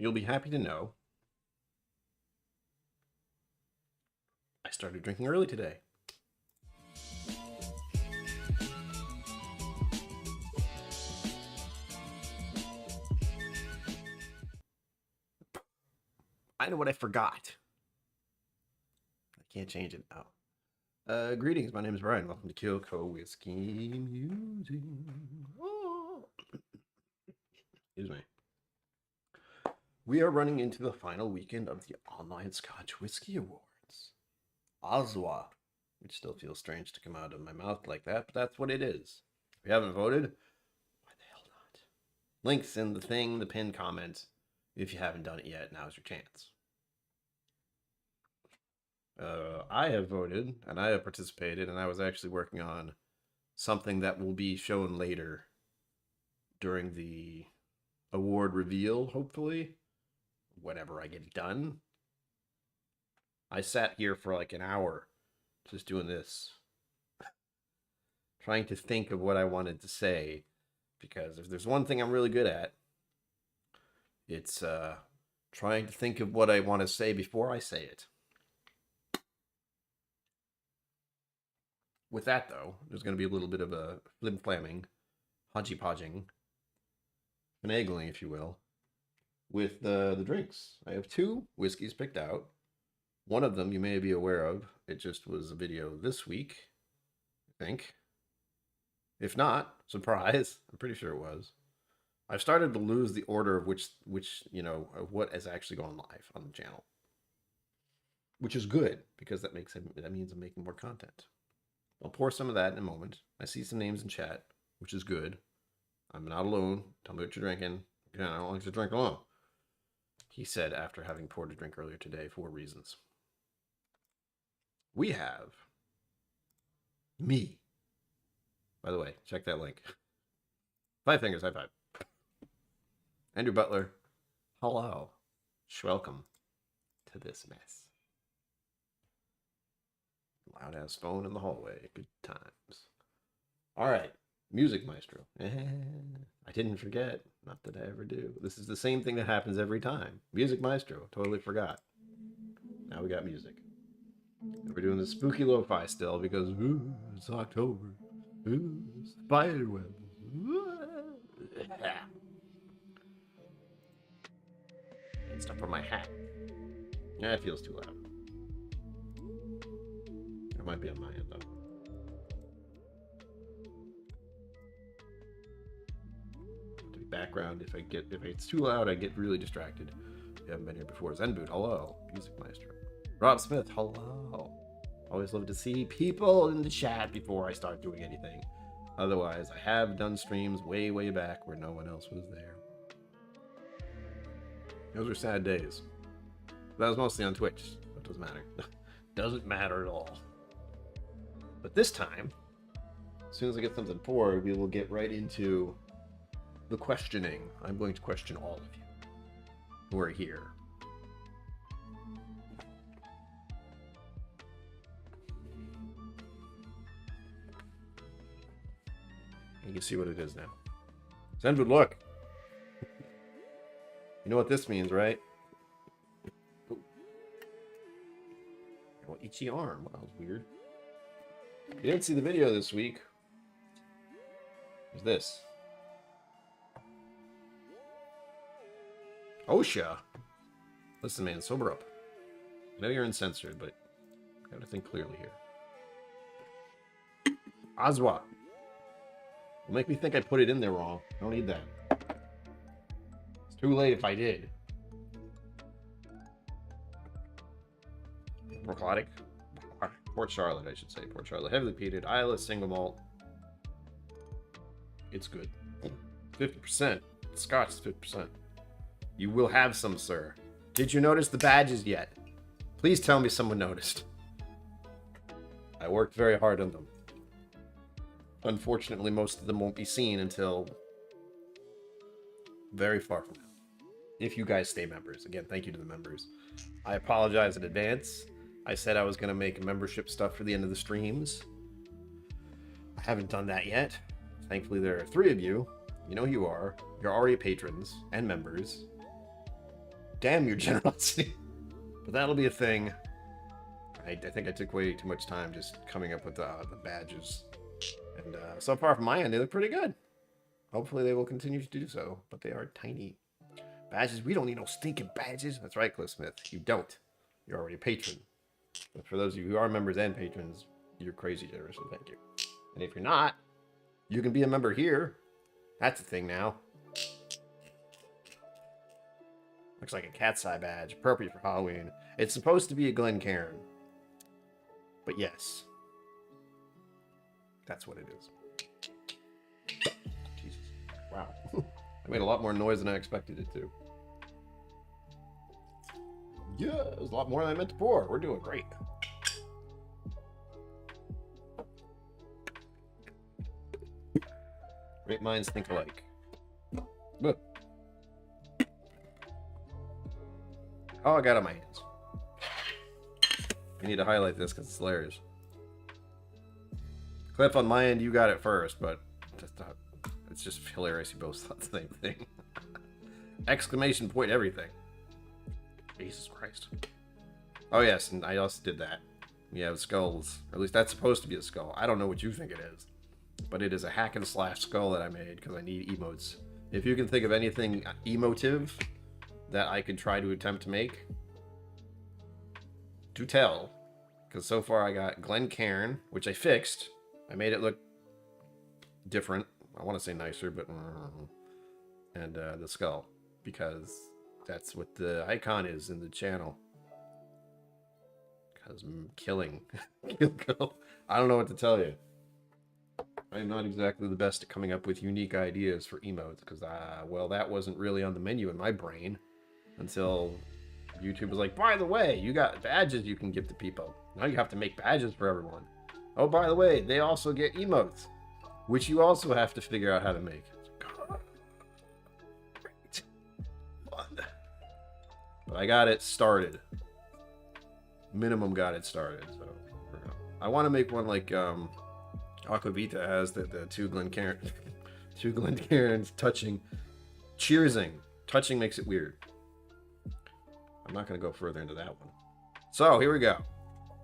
you'll be happy to know I started drinking early today. I know what I forgot. I can't change it now. Greetings, my name is Brian. Welcome to KillCo Whiskey Musings. Oh. Excuse me. We are running into the final weekend of the online Scotch Whiskey Awards. OSWA, which still feels strange to come out of my mouth like that, but that's what it is. If you haven't voted, why the hell not? Links in the pinned comment. If you haven't done it yet, now's your chance. I have voted, and I have participated, and I was actually working on something that will be shown later during the award reveal, hopefully, whenever I get it done. I sat here for like an hour just doing this, trying to think of what I wanted to say, because if there's one thing I'm really good at, it's trying to think of what I want to say before I say it. With that, though, there's going to be a little bit of a flim-flamming, hodgy-podging, finagling, if you will, with the drinks. I have 2 whiskeys picked out. One of them you may be aware of. It just was a video this week, I think. If not, surprise, I'm pretty sure it was. I've started to lose the order of which of what has actually gone live on the channel, which is good because that means I'm making more content. I'll pour some of that in a moment. I see some names in chat, which is good. I'm not alone. Tell me what you're drinking. Again, I don't like to drink alone. He said after having poured a drink earlier today, 4 reasons. We have me. By the way, check that link. 5 fingers, high five. Andrew Butler, hello. Welcome to this mess. Loud ass phone in the hallway. Good times. All right. Music Maestro. I didn't forget. Not that I ever do. This is the same thing that happens every time. Music Maestro. Totally forgot. Now we got music. And we're doing the spooky lo-fi still because it's October. Spider webs. And stuff for my hat. Yeah, it feels too loud. It might be on my end though. To be background, if it's too loud, I get really distracted. If you haven't been here before, Zenboot, hello. Music Maestro. Rob Smith, hello. Always love to see people in the chat before I start doing anything. Otherwise, I have done streams way, way back where no one else was there. Those were sad days. That was mostly on Twitch. That doesn't matter. Doesn't matter at all. But this time, as soon as I get something poured, we will get right into the questioning. I'm going to question all of you who are here. You can see what it is now. Zenwood, look. You know what this means, right? Oh, itchy arm. Wow, that was weird. You didn't see the video this week. There's this. OSHA. Listen, man, sober up. I know you're uncensored, but you gotta think clearly here. OSWA. Will make me think I put it in there wrong. I don't need that. It's too late if I did. Proclotic. Port Charlotte, I should say. Port Charlotte. Heavily peated. Isla single malt. It's good. 50%. Scotch is 50%. You will have some, sir. Did you notice the badges yet? Please tell me someone noticed. I worked very hard on them. Unfortunately, most of them won't be seen until very far from now. If you guys stay members. Again, thank you to the members. I apologize in advance. I said I was going to make membership stuff for the end of the streams. I haven't done that yet. Thankfully, there are 3 of you. You know who you are. You're already patrons and members. Damn your generosity. But that'll be a thing. I think I took way too much time just coming up with the badges. And so far from my end, they look pretty good. Hopefully they will continue to do so, but they are tiny. Badges? We don't need no stinking badges. That's right, Cliff Smith. You don't. You're already a patron. But for those of you who are members and patrons, you're crazy generous, so thank you. And if you're not, you can be a member here. That's a thing now. Looks like a cat's eye badge, appropriate for Halloween. It's supposed to be a Glencairn. But yes. That's what it is. Jesus. Wow. I made a lot more noise than I expected it to. Yeah, it was a lot more than I meant to pour. We're doing great. Great minds think alike. Look. Oh, I got it on my hands. I need to highlight this because it's hilarious. Cliff, on my end, you got it first, but it's just hilarious. You both thought the same thing. Exclamation point everything. Jesus Christ. Oh, yes, and I also did that. We have skulls. Or at least that's supposed to be a skull. I don't know what you think it is. But it is a hack and slash skull that I made because I need emotes. If you can think of anything emotive that I could try to attempt to make, do tell. Because so far I got Glencairn, which I fixed. I made it look different. I want to say nicer, but... And the skull. Because that's what the icon is in the channel. Because I'm killing. KillCo. I don't know what to tell you. I'm not exactly the best at coming up with unique ideas for emotes. Because, well, that wasn't really on the menu in my brain. Until YouTube was like, by the way, you got badges you can give to people. Now you have to make badges for everyone. Oh, by the way, they also get emotes. Which you also have to figure out how to make. Great. Fun. But I got it started. Minimum got it started. So I want to make one like Aquavita has the two Glencairns touching. Cheersing. Touching makes it weird. I'm not going to go further into that one. So, here we go.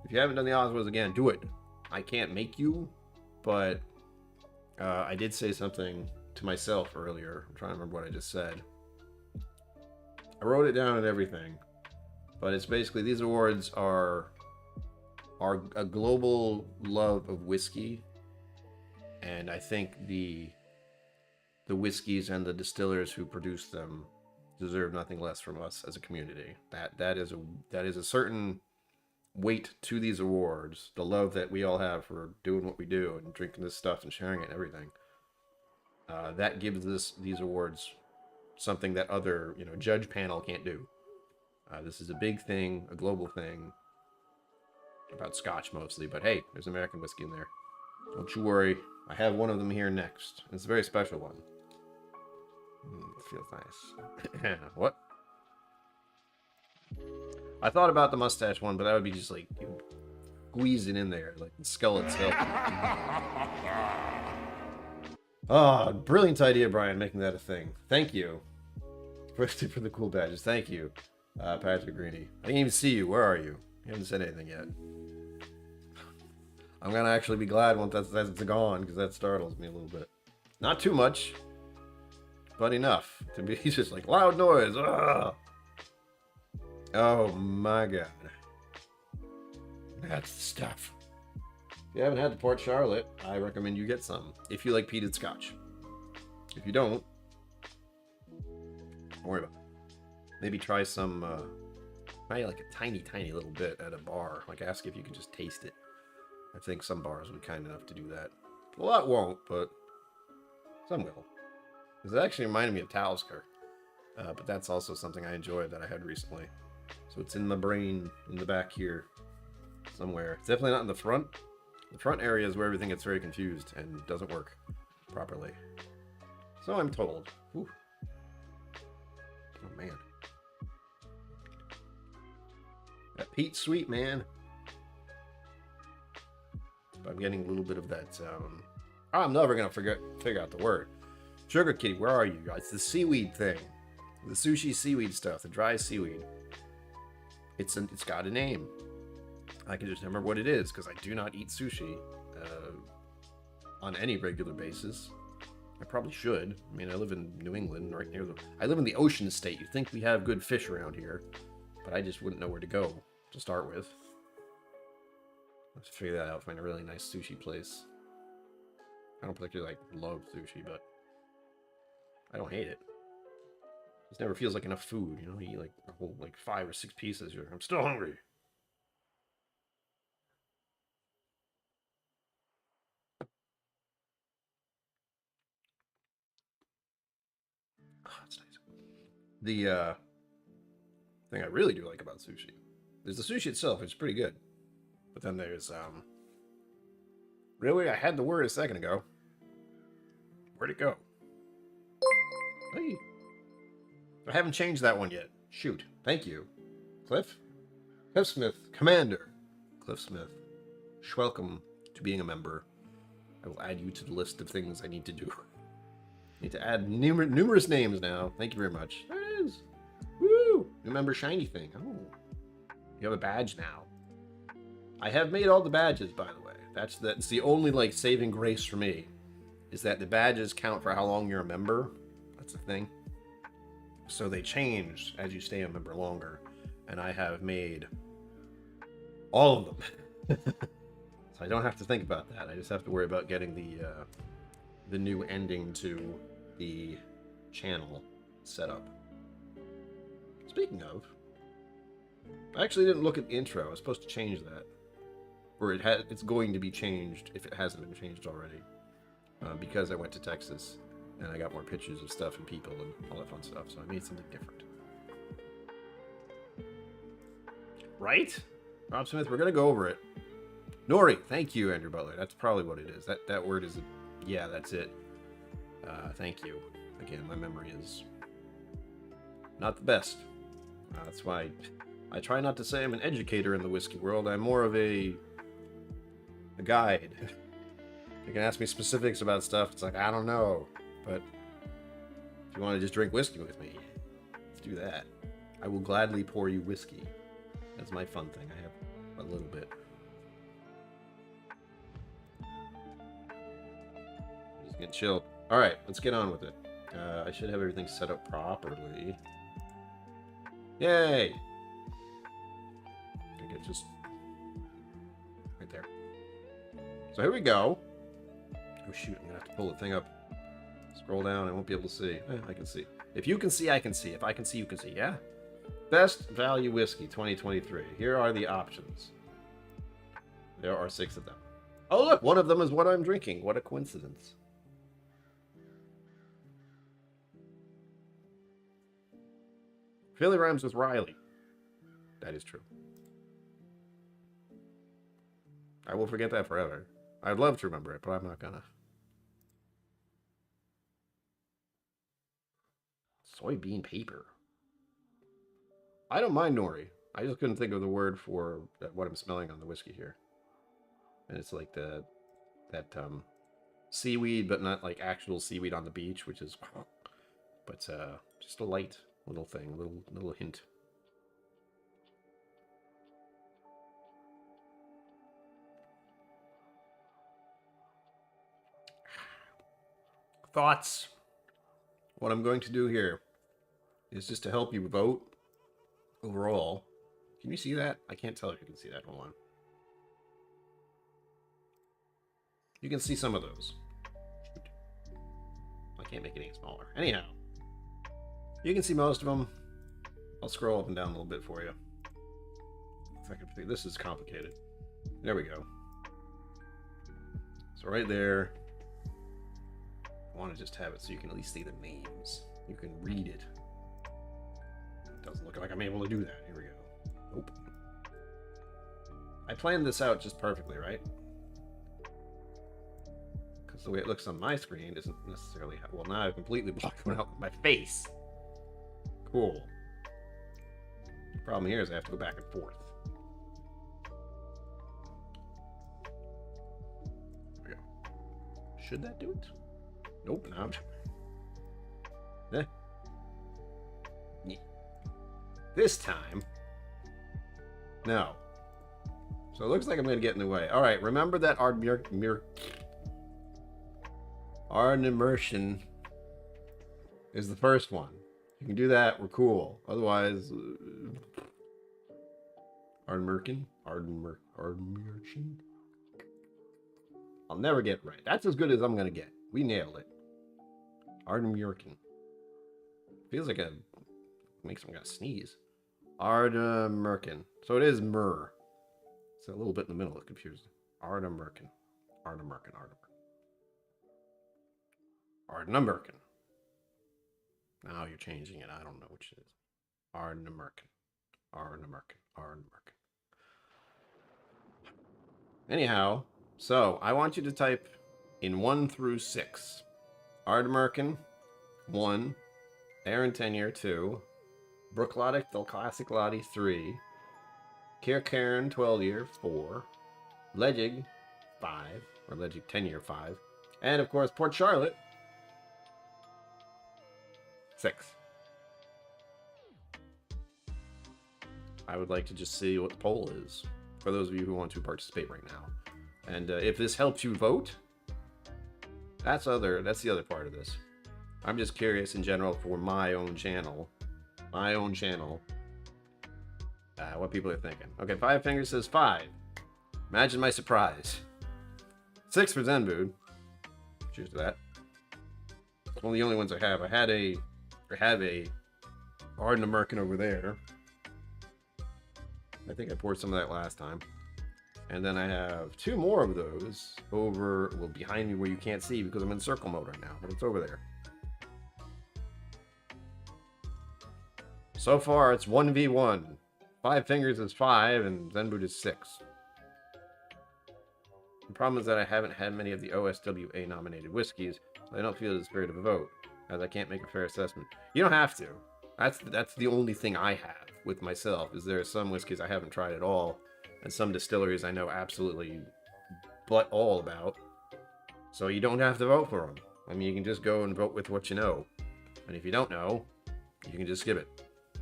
If you haven't done the OSWAs again, do it. I can't make you, but I did say something to myself earlier. I'm trying to remember what I just said. I wrote it down and everything, but it's basically these awards are a global love of whiskey, and I think the whiskeys and the distillers who produce them deserve nothing less from us as a community. That is a certain weight to these awards. The love that we all have for doing what we do and drinking this stuff and sharing it and everything. That gives these awards something that other judge panel can't do. This is a big thing, a global thing about Scotch mostly. But hey, there's American whiskey in there. Don't you worry. I have one of them here next. It's a very special one. It feels nice. What? I thought about the mustache one, but that would be just like squeezing in there, like the skull itself. Oh, brilliant idea, Brian, making that a thing. Thank you. For the cool badges. Thank you, Patrick Greeny. I didn't even see you. Where are you? You haven't said anything yet. I'm gonna actually be glad once that's gone, because that startles me a little bit. Not too much. But enough to be just like loud noise. Ugh. Oh my god. That's the stuff. If you haven't had the Port Charlotte, I recommend you get some. If you like peated scotch. If you don't worry about it. Maybe try some, maybe like a tiny little bit at a bar. Like ask if you can just taste it. I think some bars would be kind enough to do that. A lot won't, but some will. This actually reminded me of Talisker, but that's also something I enjoyed that I had recently. So it's in my brain, in the back here, somewhere. It's definitely not in the front. The front area is where everything gets very confused and doesn't work properly. So I'm told. Whew. Oh man. That peat's sweet, man. But I'm getting a little bit of that, I'm never going to figure out the word. Sugar Kitty, where are you guys? The seaweed thing. The sushi seaweed stuff, the dry seaweed. It's got a name. I can just remember what it is because I do not eat sushi on any regular basis. I probably should. I mean, I live in New England, right near I live in the ocean state. You'd think we have good fish around here, but I just wouldn't know where to go to start with. Let's figure that out. Find a really nice sushi place. I don't particularly love sushi, but I don't hate it. It never feels like enough food, you know. You eat like a whole 5 or 6 pieces. I'm still hungry. Oh, that's nice. The thing I really do like about sushi is the sushi itself. It's pretty good, but then there's really, I had the word a second ago. Where'd it go? Hey. I haven't changed that one yet. Shoot. Thank you. Cliff? Cliff Smith, Commander. Cliff Smith. Welcome to being a member. I will add you to the list of things I need to do. I need to add numerous names now. Thank you very much. There it is. Woo! New member shiny thing. Oh. You have a badge now. I have made all the badges, by the way. That's the only saving grace for me. Is that the badges count for how long you're a member. That's the thing. So they change as you stay a member longer. And I have made all of them. So I don't have to think about that. I just have to worry about getting the new ending to the channel set up. Speaking of, I actually didn't look at the intro. I was supposed to change that. Or it's going to be changed if it hasn't been changed already. Because I went to Texas and I got more pictures of stuff and people and all that fun stuff. So I made something different. Right? Rob Smith, we're going to go over it. Nori, thank you, Andrew Butler. That's probably what it is. That word is, yeah, that's it. Thank you. Again, my memory is not the best. That's why I try not to say I'm an educator in the whiskey world. I'm more of a guide. You can ask me specifics about stuff. It's I don't know. But if you want to just drink whiskey with me, let's do that. I will gladly pour you whiskey. That's my fun thing. I have a little bit. Just getting chilled. All right, let's get on with it. I should have everything set up properly. Yay! I get just right there. So here we go. Oh shoot, I'm gonna have to pull the thing up. Scroll down, I won't be able to see. I can see. If you can see, I can see. If I can see, you can see, yeah? Best Value Whiskey 2023. Here are the options. There are 6 of them. Oh look, one of them is what I'm drinking. What a coincidence. Philly rhymes with Riley. That is true. I will forget that forever. I'd love to remember it, but I'm not gonna. Soybean paper. I don't mind nori. I just couldn't think of the word for what I'm smelling on the whiskey here. And it's like that seaweed, but not like actual seaweed on the beach, which is, but just a light little thing, little hint. Thoughts? What I'm going to do here is just to help you vote overall. Can you see that? I can't tell if you can see that. Hold on. You can see some of those. Shoot. I can't make it any smaller. Anyhow, you can see most of them. I'll scroll up and down a little bit for you. If I can see, this is complicated. There we go. So right there, I want to just have it so you can at least see the names. You can read it. It doesn't look like I'm able to do that. Here we go. Nope. I planned this out just perfectly, right? Because the way it looks on my screen isn't necessarily... Well, now I've completely blocked one out with my face. Cool. The problem here is I have to go back and forth. There we go. Should that do it? Nope, no. This time, no. So it looks like I'm going to get in the way. All right, remember that Ard Immersion is the first one. You can do that, we're cool. Otherwise, Ard Immersion? I'll never get it right. That's as good as I'm going to get. We nailed it. Ard Immersion. Feels like makes some guy sneeze. Ard Immersion. So it is myrrh. It's a little bit in the middle. It's confusing. Ard Immersion. Ard Immersion. Ard Immersion. Ard Immersion. Now you're changing it. I don't know which it is. Ard Immersion. Ard Immersion. Ard Immersion. Anyhow, so I want you to type in 1 through 6. Ard Immersion, 1. Aaron Tenure, 2. Brooklotic Del Classic Lottie, 3. Karen 12 year, 4. Legig, 5. Or Legig 10 year, 5. And of course, Port Charlotte, 6. I would like to just see what the poll is for those of you who want to participate right now. And if this helps you vote, that's the other part of this. I'm just curious in general for my own channel, what people are thinking. Okay, Five Fingers says 5. Imagine my surprise. 6 for Zenbood. Cheers to that. One of the only ones I have. I have a Ard Immersion over there. I think I poured some of that last time. And then I have 2 more of those over, well, behind me where you can't see because I'm in circle mode right now, but it's over there. So far, it's 1v1. Five Fingers is 5, and Zenbood is 6. The problem is that I haven't had many of the OSWA nominated whiskeys, so I don't feel the spirit of a vote, as I can't make a fair assessment. You don't have to. That's the only thing I have with myself, is there are some whiskeys I haven't tried at all, and some distilleries I know absolutely but all about. So you don't have to vote for them. I mean, you can just go and vote with what you know. And if you don't know, you can just skip it.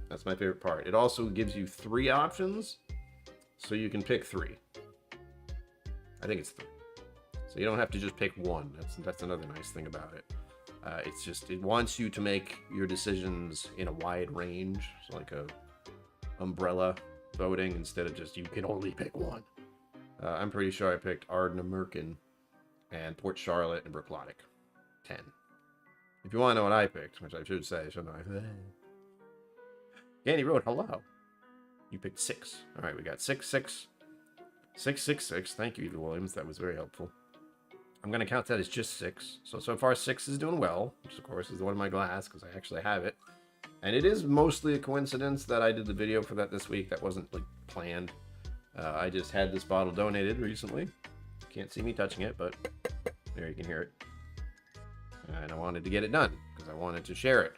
That's my favorite part. It also gives you 3 options, so you can pick 3. I think it's 3. So you don't have to just pick one. That's another nice thing about it. It's just, it wants you to make your decisions in a wide range, so like a umbrella voting instead of just you can only pick one. I'm pretty sure I picked Ard Immersion and Port Charlotte and Brooklotic. 10. If you want to know what I picked, which I should say, shouldn't I? Candy Road, hello. You picked 6. All right, we got 6, 6, 6, 6, 6. Thank you, Eva Williams. That was very helpful. I'm going to count that as just 6. So far 6 is doing well, which of course is the one in my glass because I actually have it. And it is mostly a coincidence that I did the video for that this week. That wasn't like planned. I just had this bottle donated recently. Can't see me touching it, but there you can hear it. And I wanted to get it done because I wanted to share it.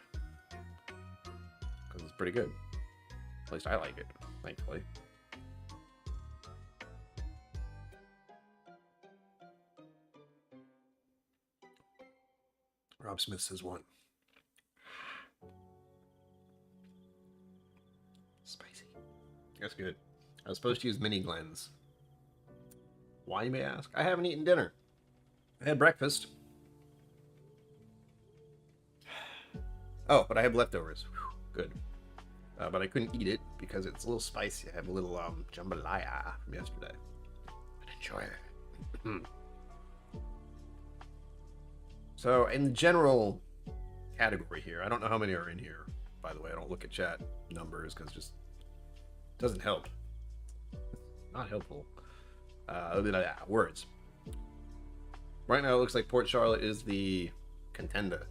Because it's pretty good. At least I like it, thankfully. Rob Smith says 1. Spicy. That's good. I was supposed to use mini Glens. Why, you may ask? I haven't eaten dinner. I had breakfast. Oh, but I have leftovers. Whew, good. But I couldn't eat it because it's a little spicy. I have a little jambalaya from yesterday. But enjoy it. So, in the general category here, I don't know how many are in here. By the way, I don't look at chat numbers because it just doesn't help. Not helpful. Words. Right now, it looks like Port Charlotte is the contender,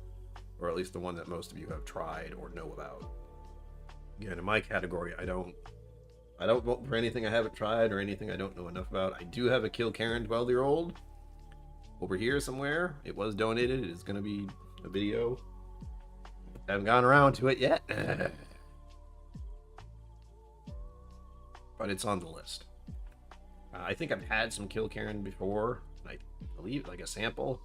or at least the one that most of you have tried or know about. Again, in my category, I don't vote for anything I haven't tried or anything I don't know enough about. I do have a KillCo 12-year-old over here somewhere. It was donated. It is going to be a video. I haven't gotten around to it yet. But it's on the list. I think I've had some KillCo before. I believe like a sample.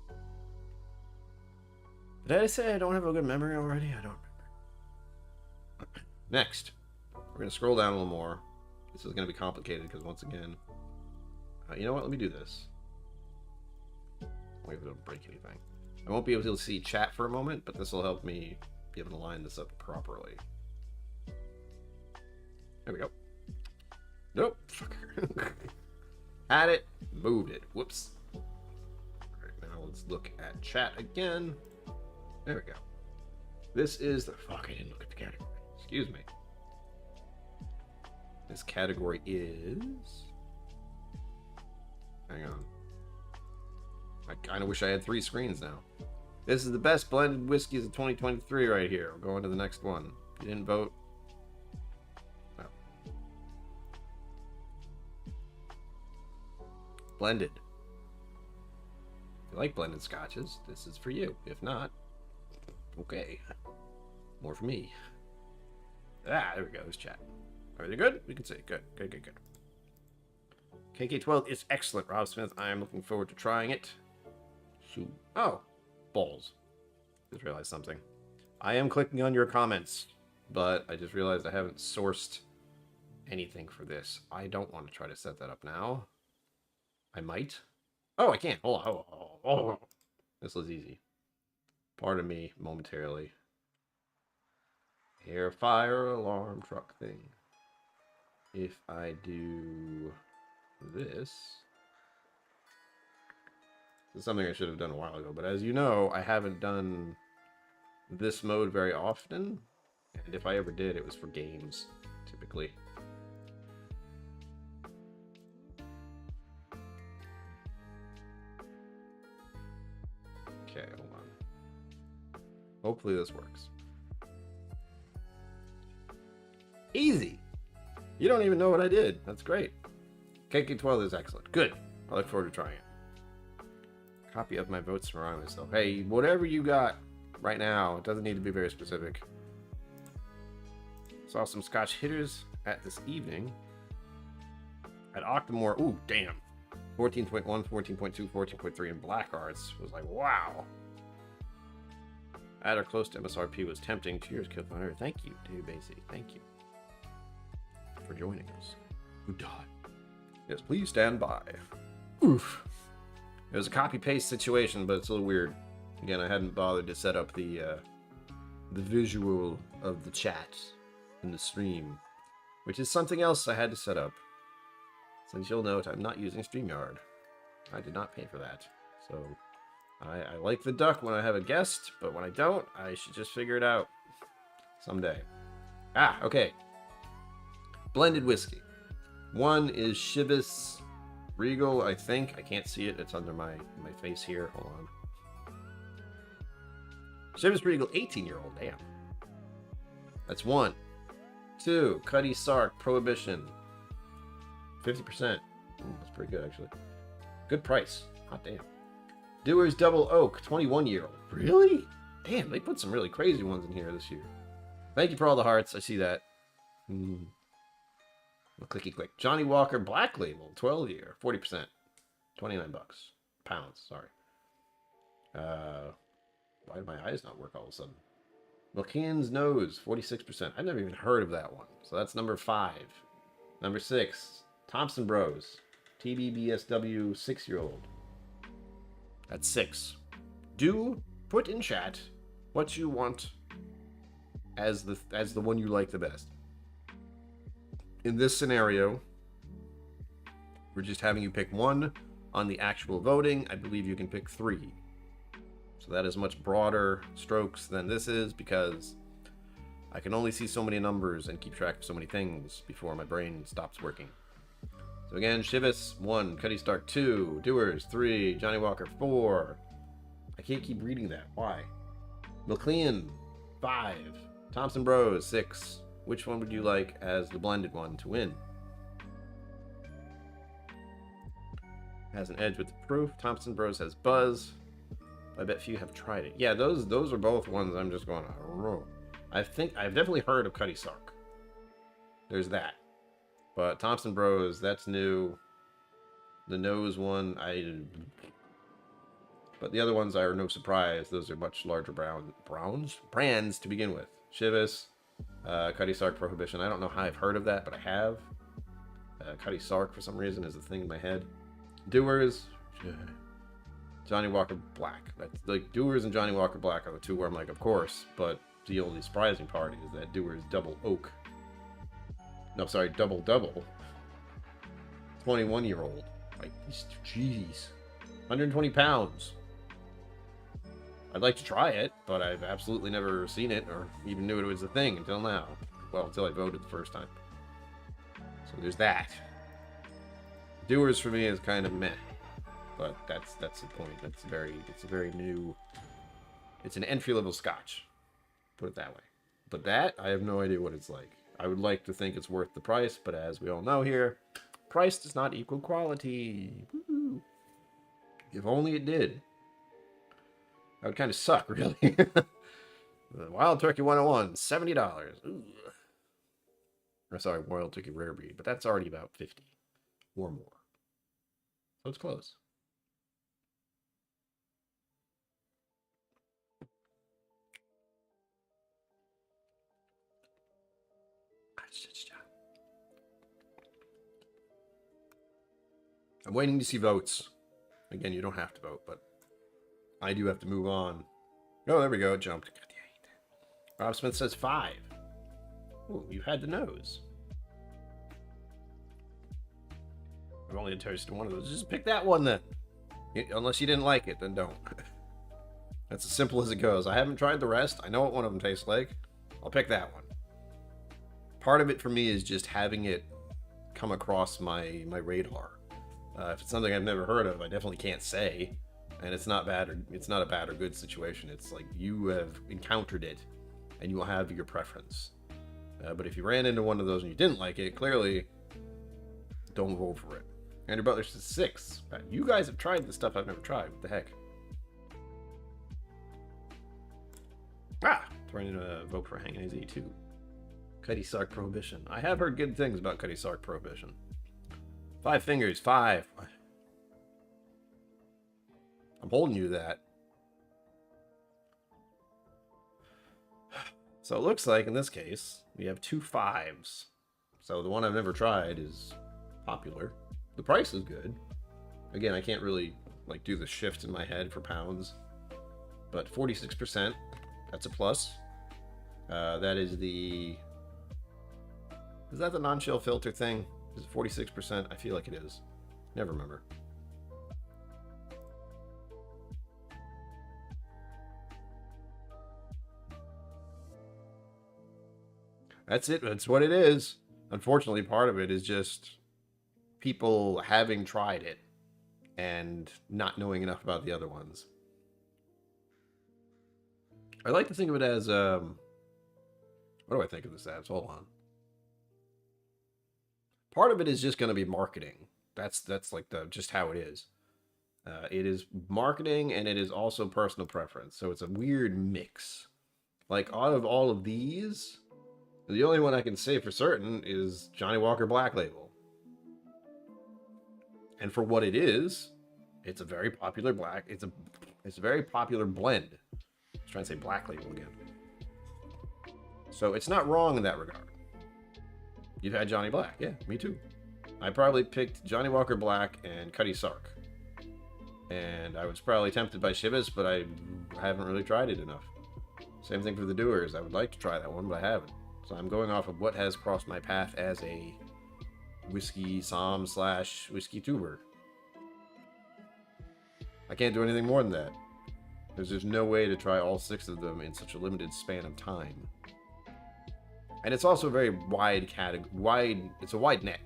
Did I say I don't have a good memory already? I don't remember. Next, we're going to scroll down a little more. This is going to be complicated because, once again, you know what? Let me do this. Wait if it don't break anything. I won't be able to see chat for a moment, but this will help me be able to line this up properly. There we go. Nope. Had it. Moved it. Whoops. Alright, now let's look at chat again. There we go. This is the... Fuck, I didn't look at the category. Excuse me. This category is... Hang on. I kind of wish I had 3 screens now. This is the best blended whiskeys of 2023 right here. We'll go on to the next one. If you didn't vote... No. Blended. If you like blended scotches, this is for you. If not, okay. More for me. Ah, there we go. There's chat. Everything good? We can say good. Good, good, good. KK12 is excellent, Rob Smith. I am looking forward to trying it. Oh, balls. Just realized something. I am clicking on your comments, but I just realized I haven't sourced anything for this. I don't want to try to set that up now. I might. Oh, I can't. Hold on. Oh. This was easy. Pardon me momentarily. Air fire alarm truck thing. If I do this... This is something I should have done a while ago, but as you know, I haven't done this mode very often, and if I ever did, it was for games, typically. Okay, hold on. Hopefully this works. Easy! You don't even know what I did. That's great. KK12 is excellent. Good. I look forward to trying it. Copy of my votes from around myself. Hey, whatever you got right now, it doesn't need to be very specific. Saw some Scotch hitters at this evening at Octomore. Ooh, damn. 14.1, 14.2, 14.3, and Black Arts was like, wow. At or close to MSRP was tempting. Cheers, KillCo. Thank you, dude, Basie. Thank you for joining us. Good God. Yes, please stand by. Oof. It was a copy-paste situation, but it's a little weird. Again, I hadn't bothered to set up the visual of the chat in the stream, which is something else I had to set up. Since you'll note, I'm not using StreamYard. I did not pay for that. So, I like the duck when I have a guest, but when I don't, I should just figure it out someday. Ah, okay. Blended whiskey. One is Chivas Regal, I think. I can't see it. It's under my face here. Hold on. Chivas Regal 18-year-old. Damn. That's 1. 2. Cuddy Sark Prohibition. 50%. That's pretty good, actually. Good price. Hot damn. Dewar's Double Oak 21-year-old. Really? Damn, they put some really crazy ones in here this year. Thank you for all the hearts. I see that. Clicky click. Johnny Walker Black Label 12-year, 40%, 29 bucks. Pounds, sorry. Why did my eyes not work all of a sudden? McKean's Nose 46%. I've never even heard of that one. So that's number 5. Number 6. Thompson Bros. TBBSW 6-year-old. That's 6. Do put in chat what you want as the one you like the best. In this scenario, we're just having you pick 1 on the actual voting. I believe you can pick 3. So that is much broader strokes than this is, because I can only see so many numbers and keep track of so many things before my brain stops working. So again, Chivas 1, Cuddy Stark 2, Dewars 3, Johnny Walker 4. I can't keep reading that. Why? McLean 5, Thompson Bros 6. Which one would you like as the blended one to win? Has an edge with the proof. Thompson Bros has buzz. I bet few have tried it. Yeah, those are both ones I'm just going, I think I've definitely heard of Cuddy Sark. There's that. But Thompson Bros, that's new. The nose one, but the other ones are no surprise. Those are much larger brands to begin with. Chivas, Cutty Sark Prohibition. I don't know how I've heard of that, but I have. Cutty Sark, for some reason, is a thing in my head. Doers. Johnny Walker Black. That's like Doers and Johnny Walker Black are the two where I'm like, of course, but the only surprising part is that Doers Double Oak. No, sorry, Double Double. 21-year-old. Like, jeez. 120 pounds. I'd like to try it, but I've absolutely never seen it or even knew it was a thing until now. Well, until I voted the first time. So there's that. Doers for me is kind of meh. But that's the point. It's a very new. It's an entry-level Scotch. Put it that way. But that, I have no idea what it's like. I would like to think it's worth the price, but as we all know here, price does not equal quality. Woo-hoo. If only it did. That would kind of suck, really. The Wild Turkey 101, $70. Ooh. Or sorry, Wild Turkey Rare Breed, but that's already about 50 or more. So it's close. I'm waiting to see votes. Again, you don't have to vote, but I do have to move on. Oh, there we go. It jumped. God, yeah. Rob Smith says 5. Ooh, you had the nose. I've only tasted one of those. Just pick that one then. Unless you didn't like it, then don't. That's as simple as it goes. I haven't tried the rest. I know what one of them tastes like. I'll pick that one. Part of it for me is just having it come across my radar. If it's something I've never heard of, I definitely can't say. And it's not bad, or it's not a bad or good situation. It's like you have encountered it, and you will have your preference. But if you ran into one of those and you didn't like it, clearly, don't vote for it. Andrew Butler says 6. You guys have tried the stuff I've never tried. What the heck? Trying to vote for Hang AZ too. Cutty Sark Prohibition. I have heard good things about Cutty Sark Prohibition. 5 fingers, 5. I'm holding you to that. So it looks like in this case we have 2 5s. So the one I've never tried is popular. The price is good. Again, I can't really like do the shift in my head for pounds, but 46%. That's a plus. That is the. Is that the non-chill filter thing? Is it 46%? I feel like it is. Never remember. That's it. That's what it is. Unfortunately, part of it is just people having tried it and not knowing enough about the other ones. I like to think of it as what do I think of this as? Hold on. Part of it is just going to be marketing. That's like just how it is. It is marketing and it is also personal preference. So it's a weird mix. Like out of all of these, the only one I can say for certain is Johnny Walker Black Label. And for what it is, it's a very popular black. It's a very popular blend. I was trying to say Black Label again. So it's not wrong in that regard. You've had Johnny Black. Yeah, me too. I probably picked Johnny Walker Black and Cutty Sark. And I was probably tempted by Chivas, but I haven't really tried it enough. Same thing for the Doers. I would like to try that one, but I haven't. So I'm going off of what has crossed my path as a whiskey som / whiskey tuber. I can't do anything more than that. There's just no way to try all 6 of them in such a limited span of time. And it's also a very wide category. It's a wide net.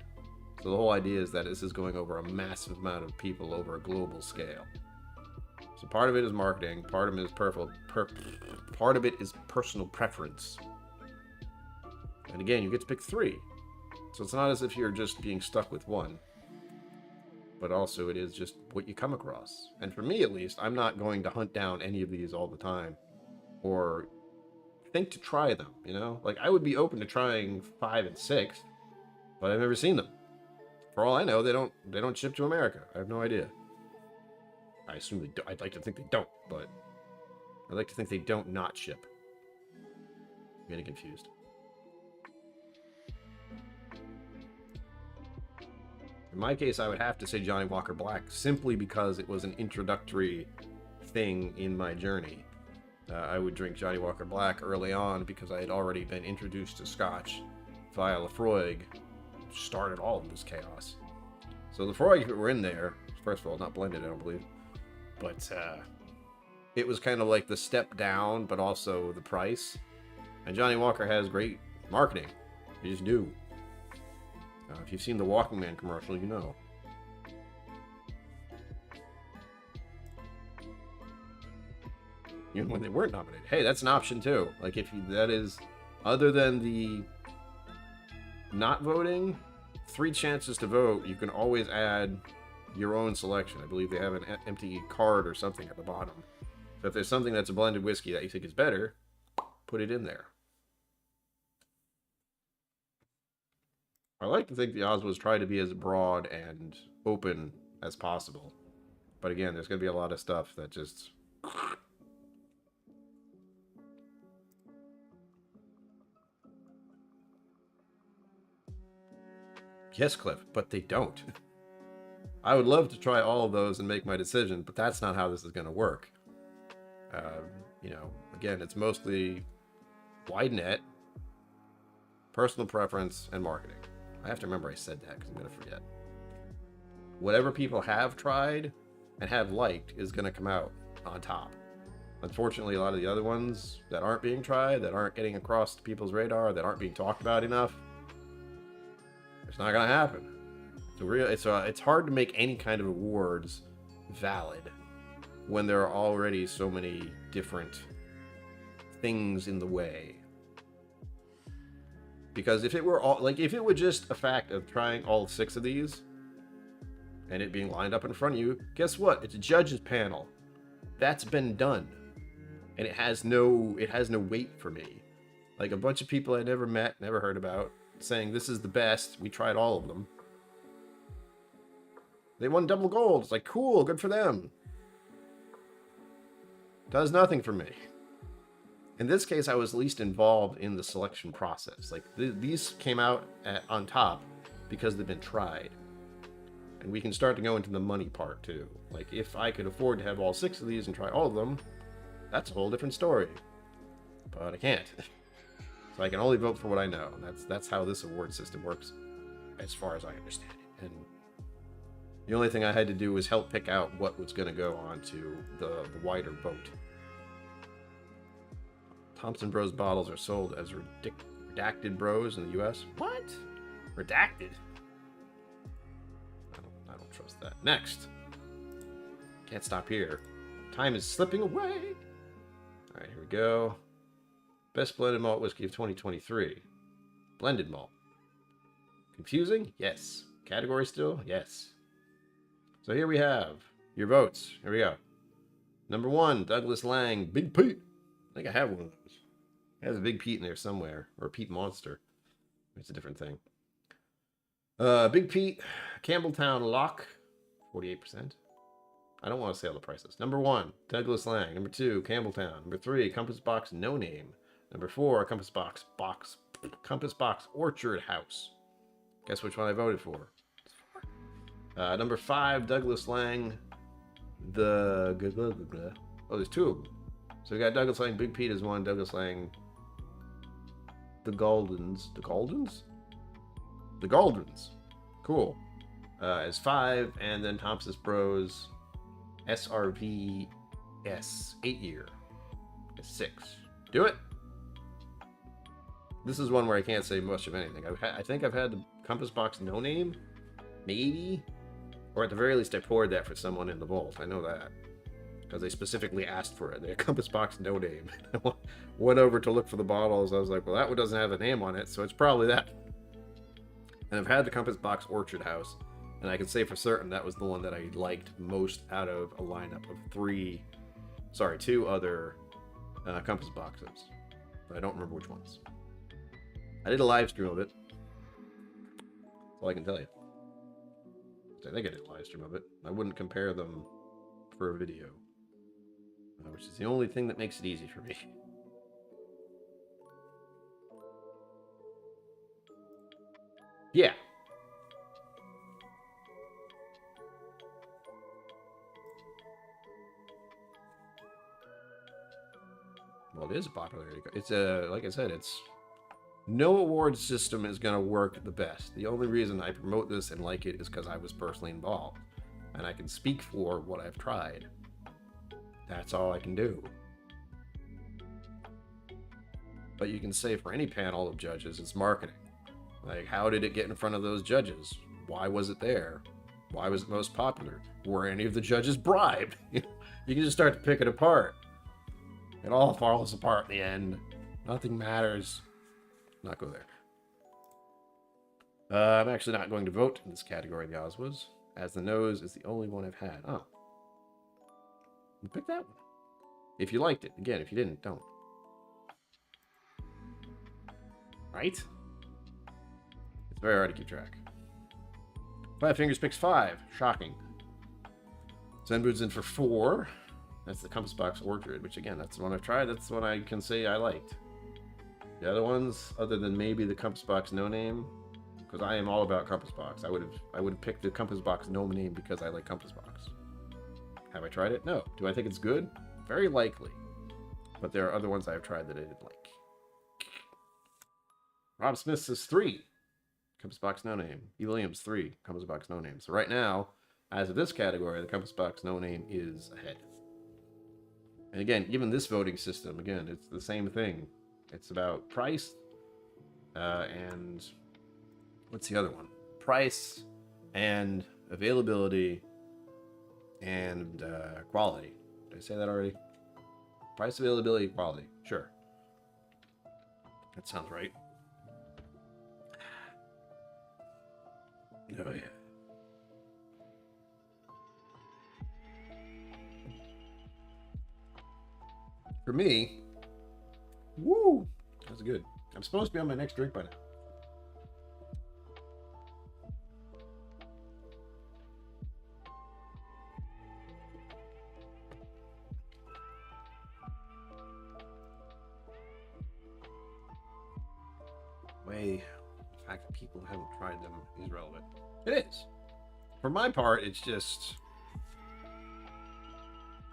So the whole idea is that this is going over a massive amount of people over a global scale. So part of it is marketing, part of it is part of it is personal preference. And again, you get to pick 3. So it's not as if you're just being stuck with one. But also it is just what you come across. And for me at least, I'm not going to hunt down any of these all the time. Or think to try them, you know? Like, I would be open to trying 5 and 6, but I've never seen them. For all I know, they don't ship to America. I have no idea. I assume they do. I'd like to think they don't, but I'd like to think they don't not ship. I'm getting confused. In my case, I would have to say Johnny Walker Black, simply because it was an introductory thing in my journey. I would drink Johnny Walker Black early on because I had already been introduced to Scotch via Lafroig, which started all of this chaos. So Lafroig were in there, first of all, not blended, I don't believe, but it was kind of like the step down, but also the price. And Johnny Walker has great marketing. You just do. If you've seen the Walking Man commercial, you know. Even when they weren't nominated. Hey, that's an option too. Like, if you, that is, other than the not voting, 3 chances to vote, you can always add your own selection. I believe they have an empty card or something at the bottom. So if there's something that's a blended whiskey that you think is better, put it in there. I like to think the OSWAs try to be as broad and open as possible. But again, there's going to be a lot of stuff that just... Yes, Cliff, but they don't. I would love to try all of those and make my decision, but that's not how this is going to work. You know, again, it's mostly wide net, personal preference, and marketing. I have to remember I said that because I'm going to forget. Whatever people have tried and have liked is going to come out on top. Unfortunately, a lot of the other ones that aren't being tried, that aren't getting across people's radar, that aren't being talked about enough, it's not going to happen. It's hard to make any kind of awards valid when there are already so many different things in the way. Because if it were all, like, if it were just a fact of trying all 6 of these and it being lined up in front of you, guess what? It's a judges panel. That's been done. And it has no weight for me. Like, a bunch of people I never met, never heard about, saying this is the best. We tried all of them. They won double gold. It's like, cool, good for them. Does nothing for me. In this case, I was least involved in the selection process. Like, these came out on top because they've been tried. And we can start to go into the money part, too. Like, if I could afford to have all 6 of these and try all of them, that's a whole different story. But I can't. So I can only vote for what I know. And that's how this award system works, as far as I understand it. And the only thing I had to do was help pick out what was going to go on to the wider vote. Thompson Bros bottles are sold as redacted bros in the US. What? Redacted? I don't trust that. Next. Can't stop here. Time is slipping away. All right, here we go. Best blended malt whiskey of 2023. Blended malt. Confusing? Yes. Category still? Yes. So here we have your votes. Here we go. Number 1, Douglas Lang, Big Pete. I think I have one of those. It has a Big Pete in there somewhere. Or a Pete Monster. It's a different thing. Big Pete, Campbelltown Lock, 48%. I don't want to say all the prices. Number 1, Douglas Lang. Number 2, Campbelltown. Number 3, Compass Box No Name. Number 4, Compass Box Orchard House. Guess which one I voted for? Number 5, Douglas Lang. Oh, there's 2 of them. So we got Douglas Lang, Big Pete is 1, Douglas Lang, the Galdens. The Galdens? The Galdens. Cool. Is 5, and then Thompson's Bros SRVS 8-year is 6. Do it. This is one where I can't say much of anything. I think I've had the Compass Box No Name, maybe, or at the very least I poured that for someone in the vault. I know that because they specifically asked for it. They had Compass Box No Name. I went over to look for the bottles. I was like, well, that one doesn't have a name on it, so it's probably that. And I've had the Compass Box Orchard House, and I can say for certain that was the one that I liked most out of a lineup of 2 other Compass Boxes. But I don't remember which ones. I did a live stream of it. That's all I can tell you. I think I did a live stream of it. I wouldn't compare them for a video, which is the only thing that makes it easy for me. Yeah. is a popularity. It's a, like I said, it's no award system is going to work the best. The only reason I promote this and like it is because I was personally involved. And I can speak for what I've tried. That's all I can do. But you can say for any panel of judges, it's marketing. Like, how did it get in front of those judges? Why was it there? Why was it most popular? Were any of the judges bribed? You can just start to pick it apart. It all falls apart in the end. Nothing matters. Not go there. I'm actually not going to vote in this category in the OSWAs, as the nose is the only one I've had. Oh. You pick that one. If you liked it. Again, if you didn't, don't. Right? It's very hard to keep track. Five Fingers picks 5. Shocking. Zenbud's in for 4. That's the Compass Box Orchard, which again, that's the one I've tried. That's the one I can say I liked. The other ones, other than maybe the Compass Box No Name, because I am all about Compass Box. I would have picked the Compass Box No Name because I like Compass Box. Have I tried it? No. Do I think it's good? Very likely. But there are other ones I've tried that I didn't like. Rob Smith says 3. Compass Box No Name. E. Williams 3. Compass Box No Name. So right now, as of this category, the Compass Box No Name is ahead. And again, even this voting system, again, it's the same thing. It's about price, and what's the other one? Price and availability and quality. Did I say that already? Price, availability, quality. Sure. That sounds right. Oh, yeah. For me, woo, that's good. I'm supposed to be on my next drink by now. The fact that people haven't tried them is relevant. It is. For my part, it's just...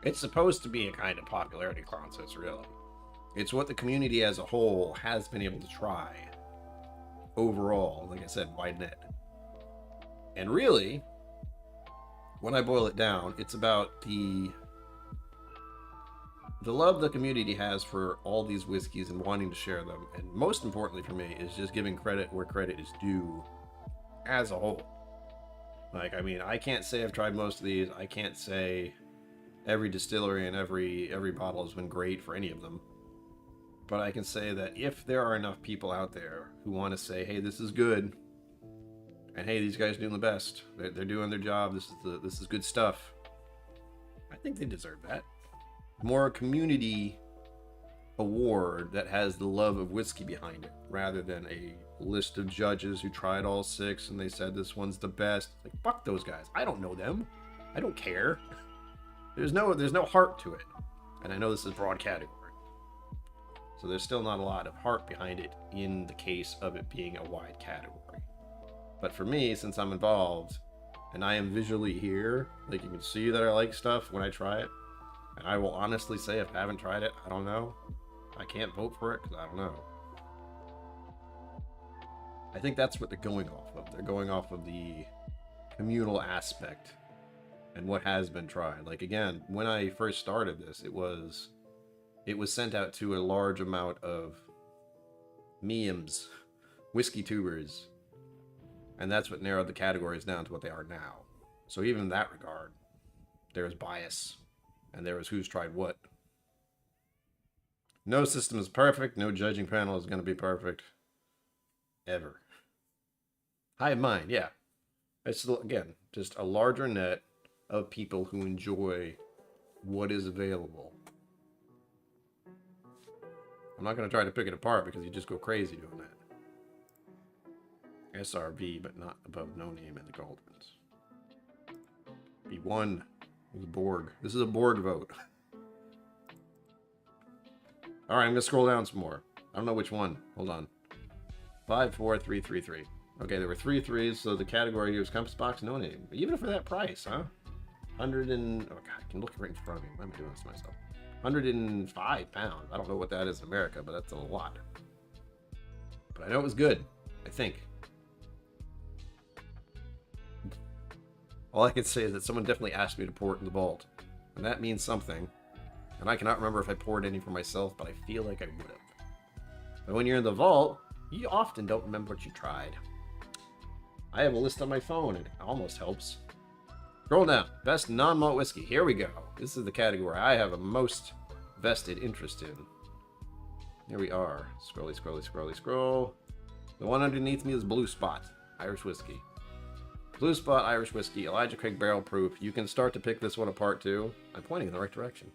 It's supposed to be a kind of popularity contest, really. It's what the community as a whole has been able to try. Overall, like I said, wide net. And really, when I boil it down, it's about the love the community has for all these whiskeys and wanting to share them. And most importantly for me is just giving credit where credit is due as a whole. Like, I mean, I can't say I've tried most of these. I can't say every distillery and every bottle has been great for any of them. But I can say that if there are enough people out there who want to say, hey, this is good, and hey, these guys are doing the best, they're doing their job, this is good stuff, I think they deserve that. More community award that has the love of whiskey behind it, rather than a list of judges who tried all 6 and they said this one's the best. Like, fuck those guys. I don't know them. I don't care. There's no heart to it. And I know this is a broad category. So there's still not a lot of heart behind it in the case of it being a wide category. But for me, since I'm involved, and I am visually here, like you can see that I like stuff when I try it, and I will honestly say if I haven't tried it, I don't know. I can't vote for it because I don't know. I think that's what they're going off of. They're going off of the communal aspect and what has been tried. Like, again, when I first started this, it was sent out to a large amount of memes, whiskey tubers, and that's what narrowed the categories down to what they are now. So even in that regard, there's bias, and there was who's tried what. No system is perfect. No judging panel is going to be perfect. Ever. Hive mind, yeah. It's, again, just a larger net of people who enjoy what is available. I'm not going to try to pick it apart because you just go crazy doing that. SRV, but not above no name in the Cauldrons. B1 was a Borg. This is a Borg vote. All right, I'm going to scroll down some more. I don't know which one. Hold on. 5, 4, 3, 3, 3. Okay, there were 3 3s, so the category here was Compass Box No Name. Even for that price, huh? 100 and... Oh, God, I can look right in front of me. Why am I doing this to myself? 105 pounds. I don't know what that is in America, but that's a lot. But I know it was good, I think. All I can say is that someone definitely asked me to pour it in the vault. And that means something. And I cannot remember if I poured any for myself, but I feel like I would have. But when you're in the vault, you often don't remember what you tried. I have a list on my phone, and it almost helps. Scroll down. Best non-malt whiskey. Here we go. This is the category I have a most vested interest in. Here we are. Scrolly, scrolly, scrolly, scroll. The one underneath me is Blue Spot, Irish whiskey. Blue Spot Irish whiskey, Elijah Craig barrel proof. You can start to pick this one apart too. I'm pointing in the right direction.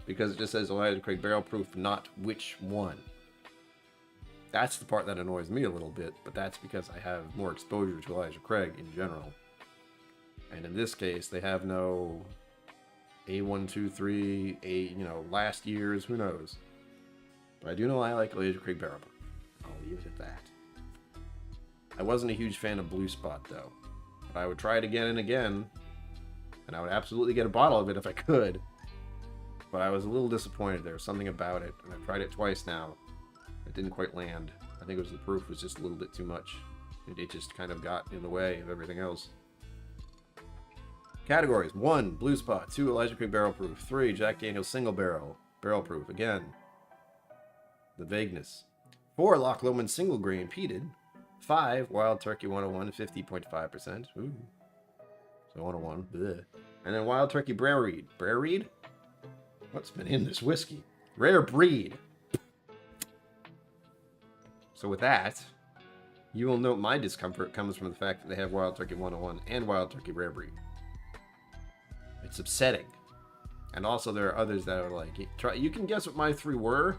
Because it just says Elijah Craig barrel proof, not which one. That's the part that annoys me a little bit, but that's because I have more exposure to Elijah Craig in general. And in this case, they have no A123, last year's, who knows. But I do know I like Elijah Craig barrel proof. I'll leave it at that. I wasn't a huge fan of Blue Spot though. But I would try it again and again, and I would absolutely get a bottle of it if I could. But I was a little disappointed. There was something about it, and I've tried it twice now. It didn't quite land. I think it was the proof was just a little bit too much. It just kind of got in the way of everything else. Categories: 1. Blue Spot. 2. Elijah Craig barrel proof. 3. Jack Daniel's single barrel proof. Again, the vagueness. 4. Loch Lomond single grain peated. 5. Wild Turkey 101, 50.5%. Ooh. So 101. Bleh. And then Wild Turkey Brer Reed. Brer Reed? What's been in this whiskey? Rare breed. So with that, you will note my discomfort comes from the fact that they have Wild Turkey 101 and Wild Turkey Rare Breed. It's upsetting. And also there are others that are like, you can guess what my 3 were.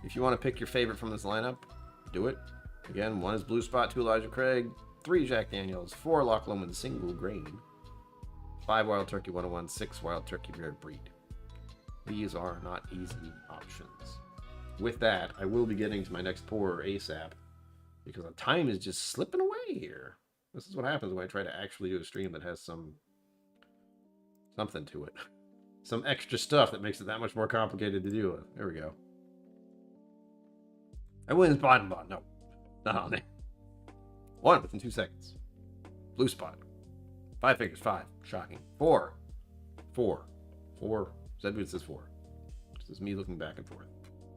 If you want to pick your favorite from this lineup, do it. Again, 1 is Blue Spot, 2 Elijah Craig, 3 Jack Daniels, 4 Loch Lomond single grain, 5 Wild Turkey 101, 6 Wild Turkey Rare Breed. These are not easy options. With that, I will be getting to my next pour ASAP, because the time is just slipping away here. This is what happens when I try to actually do a stream that has something to it. Some extra stuff that makes it that much more complicated to deal with. There we go. I win bottom. No. Not on there. 1 within 2 seconds. Blue Spot. 5 figures. 5. Shocking. 4. Zedwood says 4. This is me looking back and forth.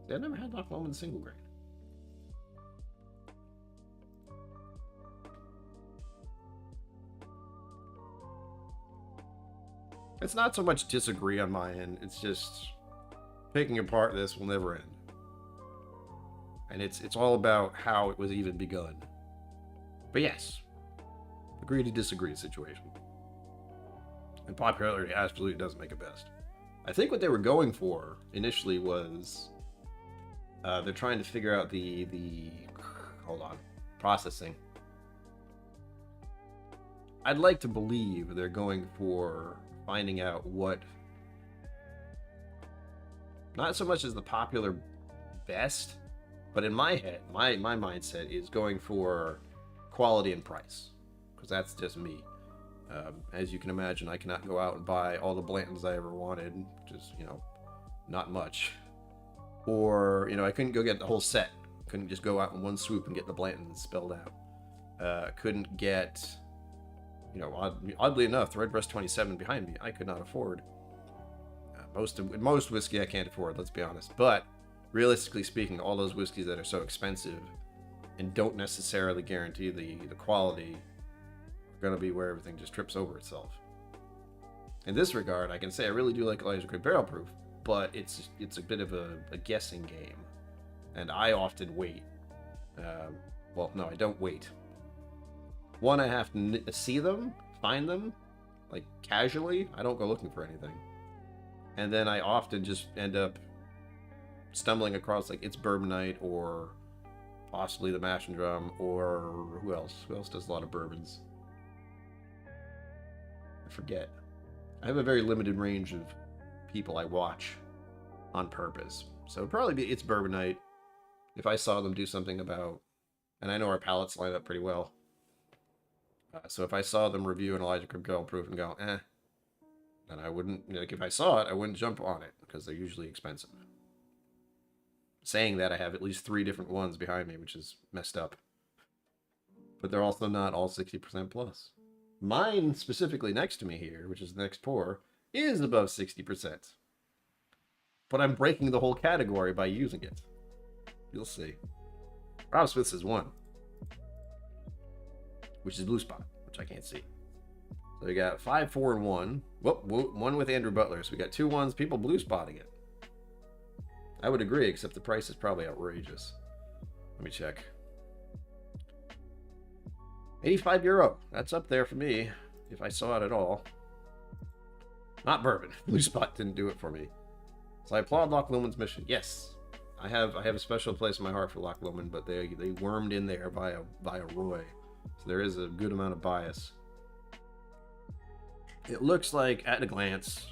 See, I've never had Loch Lomond single grain. It's not so much disagree on my end. It's just picking apart this will never end. And it's all about how it was even begun. But yes, agree to disagree situation. And popularity absolutely doesn't make it best. I think what they were going for initially was they're trying to figure out the processing. I'd like to believe they're going for finding out what, not so much as the popular best, but in my head, my mindset is going for quality and price, because that's just me. As you can imagine, I cannot go out and buy all the Blantons I ever wanted, just, not much. Or, I couldn't go get the whole set. Couldn't just go out in one swoop and get the Blantons spelled out. Couldn't get, oddly enough, the Redbreast 27 behind me, I could not afford. Most whiskey I can't afford, let's be honest. But realistically speaking, all those whiskeys that are so expensive and don't necessarily guarantee the quality are going to be where everything just trips over itself. In this regard, I can say I really do like Elijah Craig barrel proof, but it's a bit of a guessing game, and I often wait. Well, no, I don't wait. One, I have to see them, find them, like casually. I don't go looking for anything, and then I often just end up stumbling across like It's Bourbon Night or possibly the Mash and Drum, or who else? Who else does a lot of bourbons? I forget. I have a very limited range of people I watch on purpose. So it'd probably be It's Bourbon Night if I saw them do something about, and I know our palates line up pretty well. So if I saw them review an Elijah Craig barrel proof and go, And I wouldn't, like, if I saw it, I wouldn't jump on it because they're usually expensive. Saying that, I have at least 3 different ones behind me, which is messed up. But they're also not all 60% plus. Mine, specifically next to me here, which is the next pour, is above 60%. But I'm breaking the whole category by using it. You'll see. Rob Smith's is 1, which is Blue Spot, which I can't see. So we got 5, 4, and 1. Whoop, whoop, 1 with Andrew Butler. So we got 2 ones, people blue spotting it. I would agree, except the price is probably outrageous. Let me check. €85. That's up there for me, if I saw it at all. Not bourbon. Blue Spot didn't do it for me. So I applaud Loch Lomond's mission. Yes, I have a special place in my heart for Loch Lomond, but they wormed in there by a Roy, so there is a good amount of bias. It looks like at a glance,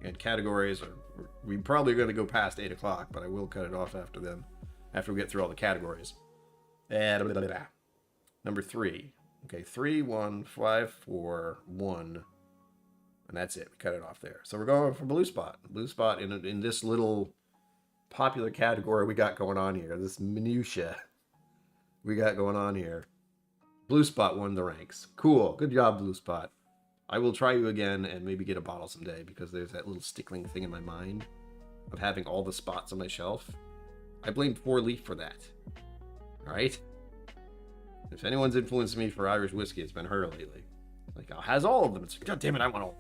and categories are we're probably going to go past 8 o'clock, but I will cut it off after we get through all the categories. And number 3. Okay, 3, 1, 5, 4, 1. And that's it. We cut it off there. So we're going for Blue Spot. Blue Spot in this little popular category we got going on here. This minutia we got going on here. Blue Spot won the ranks. Cool. Good job, Blue Spot. I will try you again and maybe get a bottle someday because there's that little stickling thing in my mind of having all the spots on my shelf. I blame 4 Leaf for that. All right? If anyone's influenced me for Irish whiskey, it's been her lately. Like, oh, has all of them. It's, God damn it, I want all.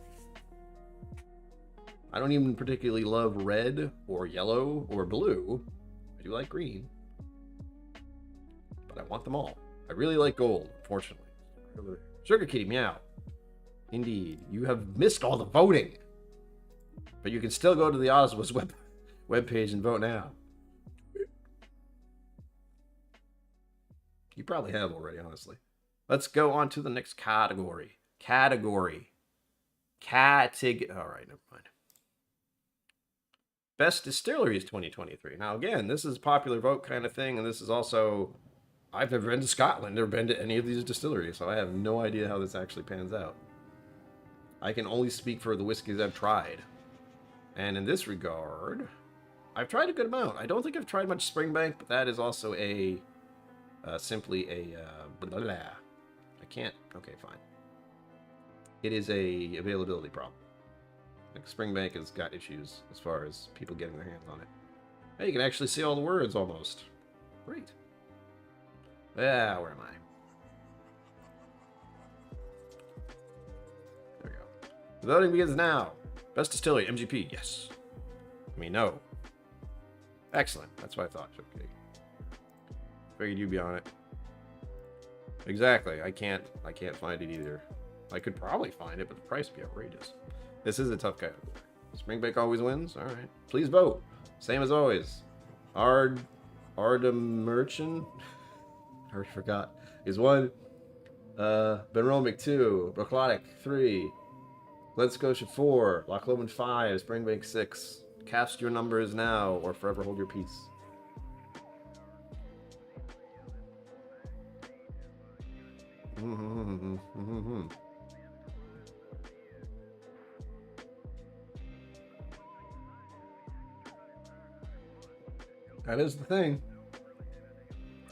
I don't even particularly love red or yellow or blue. I do like green. But I want them all. I really like gold, unfortunately. Sugar Kitty, meow. Indeed. You have missed all the voting. But you can still go to the OSWA's webpage and vote now. You probably have already, honestly. Let's go on to the next category. All right, never mind. Best Distilleries 2023. Now, again, this is a popular vote kind of thing, and this is also... I've never been to Scotland, never been to any of these distilleries, so I have no idea how this actually pans out. I can only speak for the whiskeys I've tried. And in this regard, I've tried a good amount. I don't think I've tried much Springbank, but that is also a... simply a... blah, blah. I can't... Okay, fine. It is a availability problem. Like Springbank has got issues as far as people getting their hands on it. Hey, you can actually see all the words almost. Great. Yeah, where am I? There we go. The voting begins now. Best distillery, MGP, yes. I mean, no. Excellent. That's what I thought. Okay. Figured you'd be on it. Exactly. I can't find it either. I could probably find it, but the price would be outrageous. This is a tough category. Springbank always wins? Alright. Please vote. Same as always. Ardemerchin? I already forgot. Is 1. Benromic 2. Broclonic 3. Glen Scotia 4. Loch Lomond 5. Springbank 6. Cast your numbers now or forever hold your peace. That is the thing.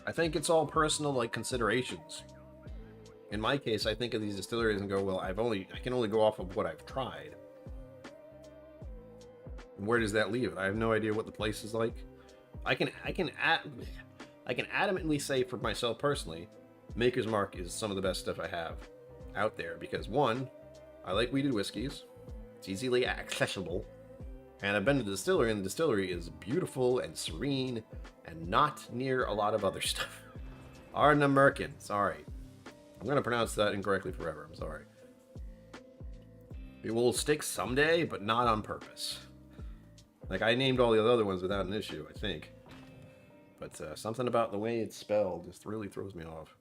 I think it's all personal, like, considerations. In my case, I think of these distilleries and go, well, I can only go off of what I've tried. And where does that leave it? I have no idea what the place is like. I can adamantly say for myself personally, Maker's Mark is some of the best stuff I have out there because 1, I like weeded whiskeys. It's easily accessible. And I've been to the distillery, and the distillery is beautiful and serene and not near a lot of other stuff. Ardnamurchan, sorry. I'm going to pronounce that incorrectly forever, I'm sorry. It will stick someday, but not on purpose. Like, I named all the other ones without an issue, I think. But something about the way it's spelled just really throws me off.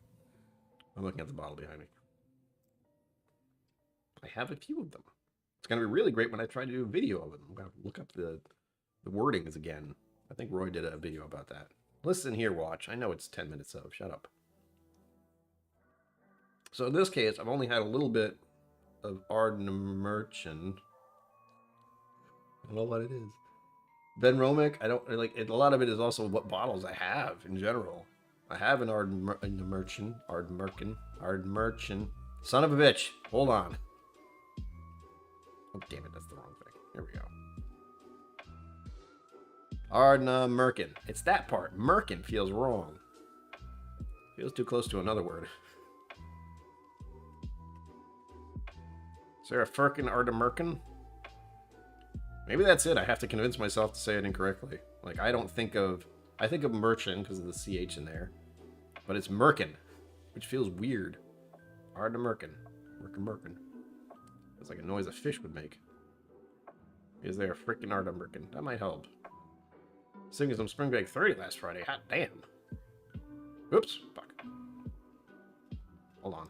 I'm looking at the bottle behind me. I have a few of them. It's going to be really great when I try to do a video of it. I'm going to look up the wordings again. I think Roy did a video about that. Listen here, watch. I know it's 10 minutes of. Shut up. So in this case, I've only had a little bit of Ardnamurchan. I don't know what it is. Ben Romick, I don't like it. A lot of it is also what bottles I have in general. I have an Ardmerkin. Son of a bitch. Hold on. Oh, damn it. That's the wrong thing. Here we go. Ardmerkin. It's that part. Merkin feels wrong. Feels too close to another word. Is there a Firkin Ardmerkin? Maybe that's it. I have to convince myself to say it incorrectly. Like, I think of merchant because of the CH in there. But it's Merkin, which feels weird. Ardmerkin. Merkin. It's like a noise a fish would make. Is there a freaking Ardmerkin? That might help. Singing some Spring Break 30 last Friday. Hot damn. Oops. Fuck. Hold on.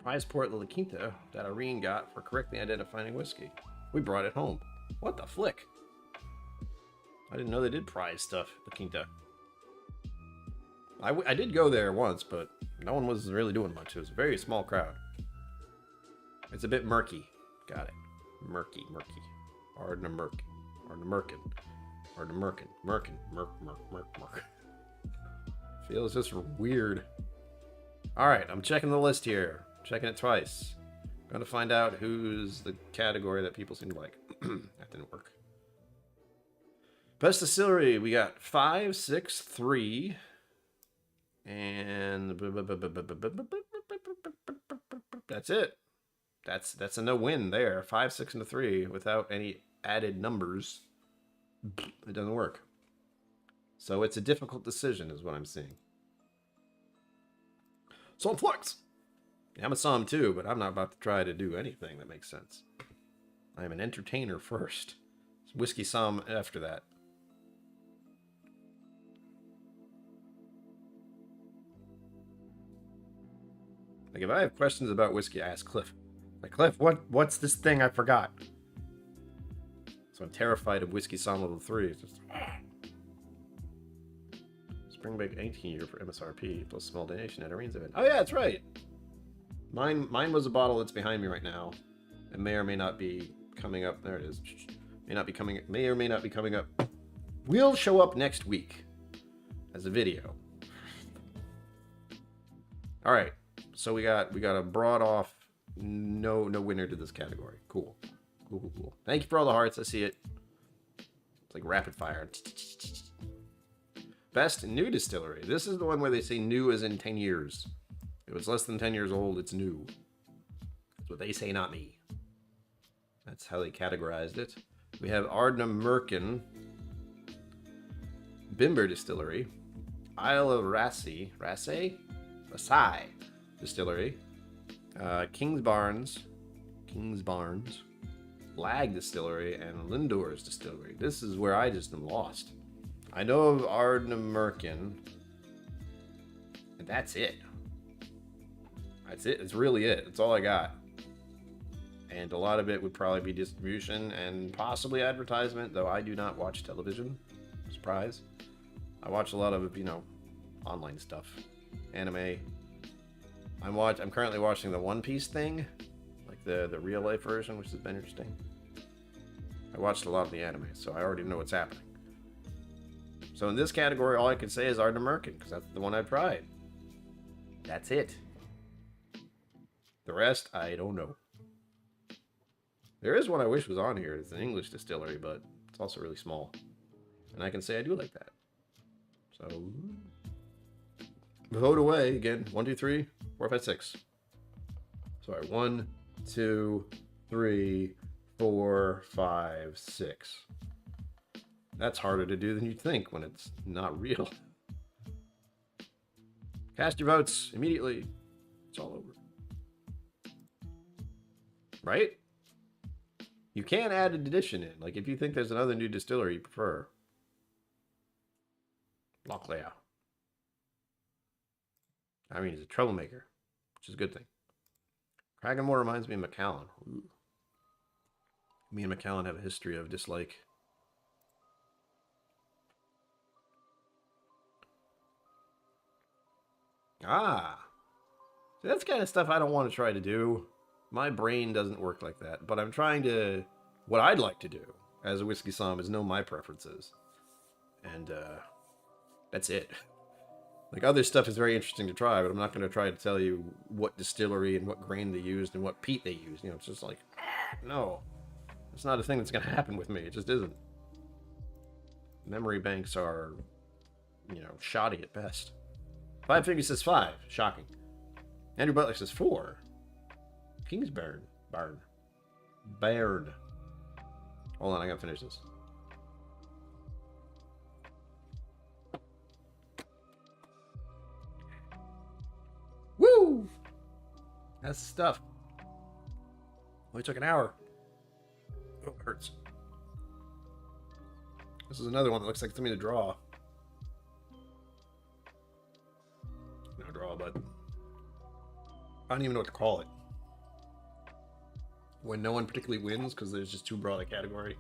Prize Port La Quinta that Irene got for correctly identifying whiskey. We brought it home. What the flick? I didn't know they did prize stuff, La Quinta. I did go there once, but no one was really doing much. It was a very small crowd. It's a bit murky. Got it. Murky. Ardmerkin. Merk. Feels just weird. Alright, I'm checking the list here. Checking it twice. Gonna find out who's the category that people seem to like. That didn't work. Best distillery, we got 5, 6, 3, and that's it. That's a no win there. 5, 6, and a 3 without any added numbers. It doesn't work. So it's a difficult decision, is what I'm seeing. Salt Flux. Yeah, I'm a Somm too, but I'm not about to try to do anything that makes sense. I am an entertainer first. Whiskey Somm after that. Like, if I have questions about whiskey, I ask Cliff. Like, Cliff, what's this thing I forgot? So I'm terrified of Whiskey Somm level 3. It's just... Spring Break 18 year for MSRP plus small donation at Irene's event. Oh yeah, that's right. Mine was a bottle that's behind me right now. It may or may not be coming up. There it is. May or may not be coming up. Will show up next week as a video. All right. So we got a broad off. No winner to this category. Cool. Thank you for all the hearts. I see it. It's like rapid fire. Best new distillery. This is the one where they say new as in 10 years. If it's less than 10 years old, it's new. That's what they say, not me. That's how they categorized it. We have Ardmerkin, Bimber Distillery, Isle of Rassay Distillery, Kings Barnes, Lag Distillery, and Lindor's Distillery. This is where I just am lost. I know of Ardmerkin, and that's it. That's it. It's really it. That's all I got. And a lot of it would probably be distribution and possibly advertisement, though I do not watch television. Surprise. I watch a lot of, online stuff. Anime. I'm currently watching the One Piece thing, like the real life version, which has been interesting. I watched a lot of the anime, so I already know what's happening. So in this category, all I can say is Ardmerkin, because that's the one I tried. That's it. The rest, I don't know. There is one I wish was on here. It's an English distillery, but it's also really small. And I can say I do like that. So, vote away again. 1, 2, 3, 4, 5, 6. Sorry, 1, 2, 3, 4, 5, 6. That's harder to do than you'd think when it's not real. Cast your votes immediately. It's all over. Right? You can add an addition in. Like, if you think there's another new distillery you prefer. Locklear. I mean, he's a troublemaker, which is a good thing. Cragganmore reminds me of Macallan. Ooh. Me and Macallan have a history of dislike. Ah. See, that's the kind of stuff I don't want to try to do. My brain doesn't work like that, but I'm trying to what I'd like to do as a whiskey somm is know my preferences. And that's it. Like, other stuff is very interesting to try, but I'm not going to try to tell you what distillery and what grain they used and what peat they used. You know, it's just like, no. It's not a thing that's going to happen with me. It just isn't. Memory banks are, you know, shoddy at best. Five Fingers says 5. Shocking. Andrew Butler says 4. Kingsburn. Baird. Hold on, I gotta finish this. Woo! That's the stuff. Only took an hour. Oh, it hurts. This is another one that looks like something to draw. Not draw, but I don't even know what to call it. When no one particularly wins because there's just too broad a category.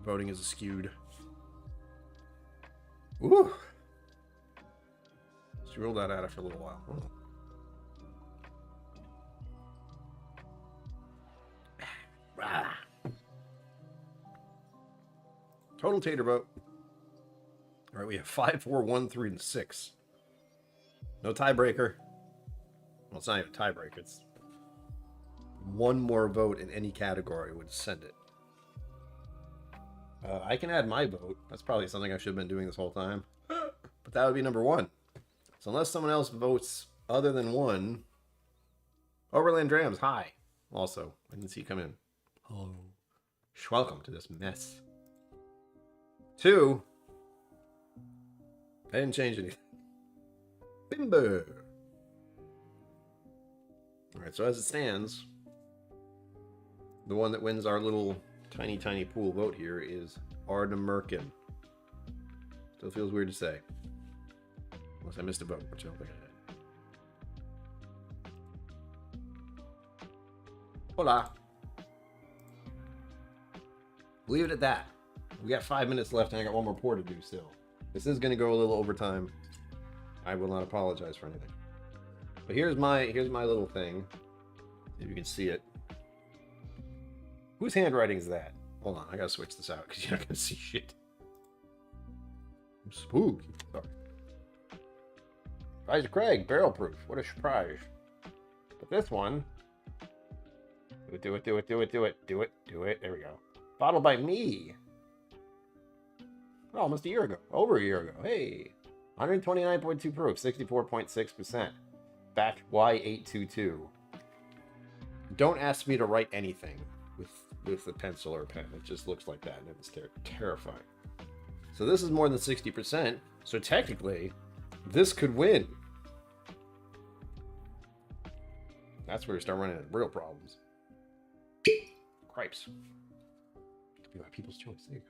Voting is skewed. Ooh! She rolled that out after a little while. Oh. Total tater vote. All right, we have 5, 4, 1, 3, and 6. No tiebreaker. Well, it's not even a tiebreaker. It's one more vote in any category would send it. I can add my vote. That's probably something I should have been doing this whole time. But that would be number 1. So unless someone else votes other than 1... Overland Drams, hi. Also, I didn't see you come in. Hello. Welcome to this mess. 2. I didn't change anything. Bimbo. Alright, so as it stands, the one that wins our little tiny pool vote here is Ardnamurchan. Still feels weird to say. Unless I missed a vote, which I don't think I did. Hola. Leave it at that. We got 5 minutes left and I got one more pour to do still. This is going to go a little overtime. I will not apologize for anything. But here's my little thing. If you can see it. Whose handwriting is that? Hold on, I gotta switch this out because you're not gonna see shit. I'm spooky. Sorry. Isaac Craig, barrel proof. What a surprise. But this one. Do it. There we go. Bottled by me. Oh, almost a year ago. Over a year ago. Hey. 129.2 proof, 64.6%. Batch Y822. Don't ask me to write anything with a pencil or a pen. It just looks like that, and it's terrifying. So this is more than 60%. So technically, this could win. That's where we start running into real problems. Cripes. Be my people's choice. There you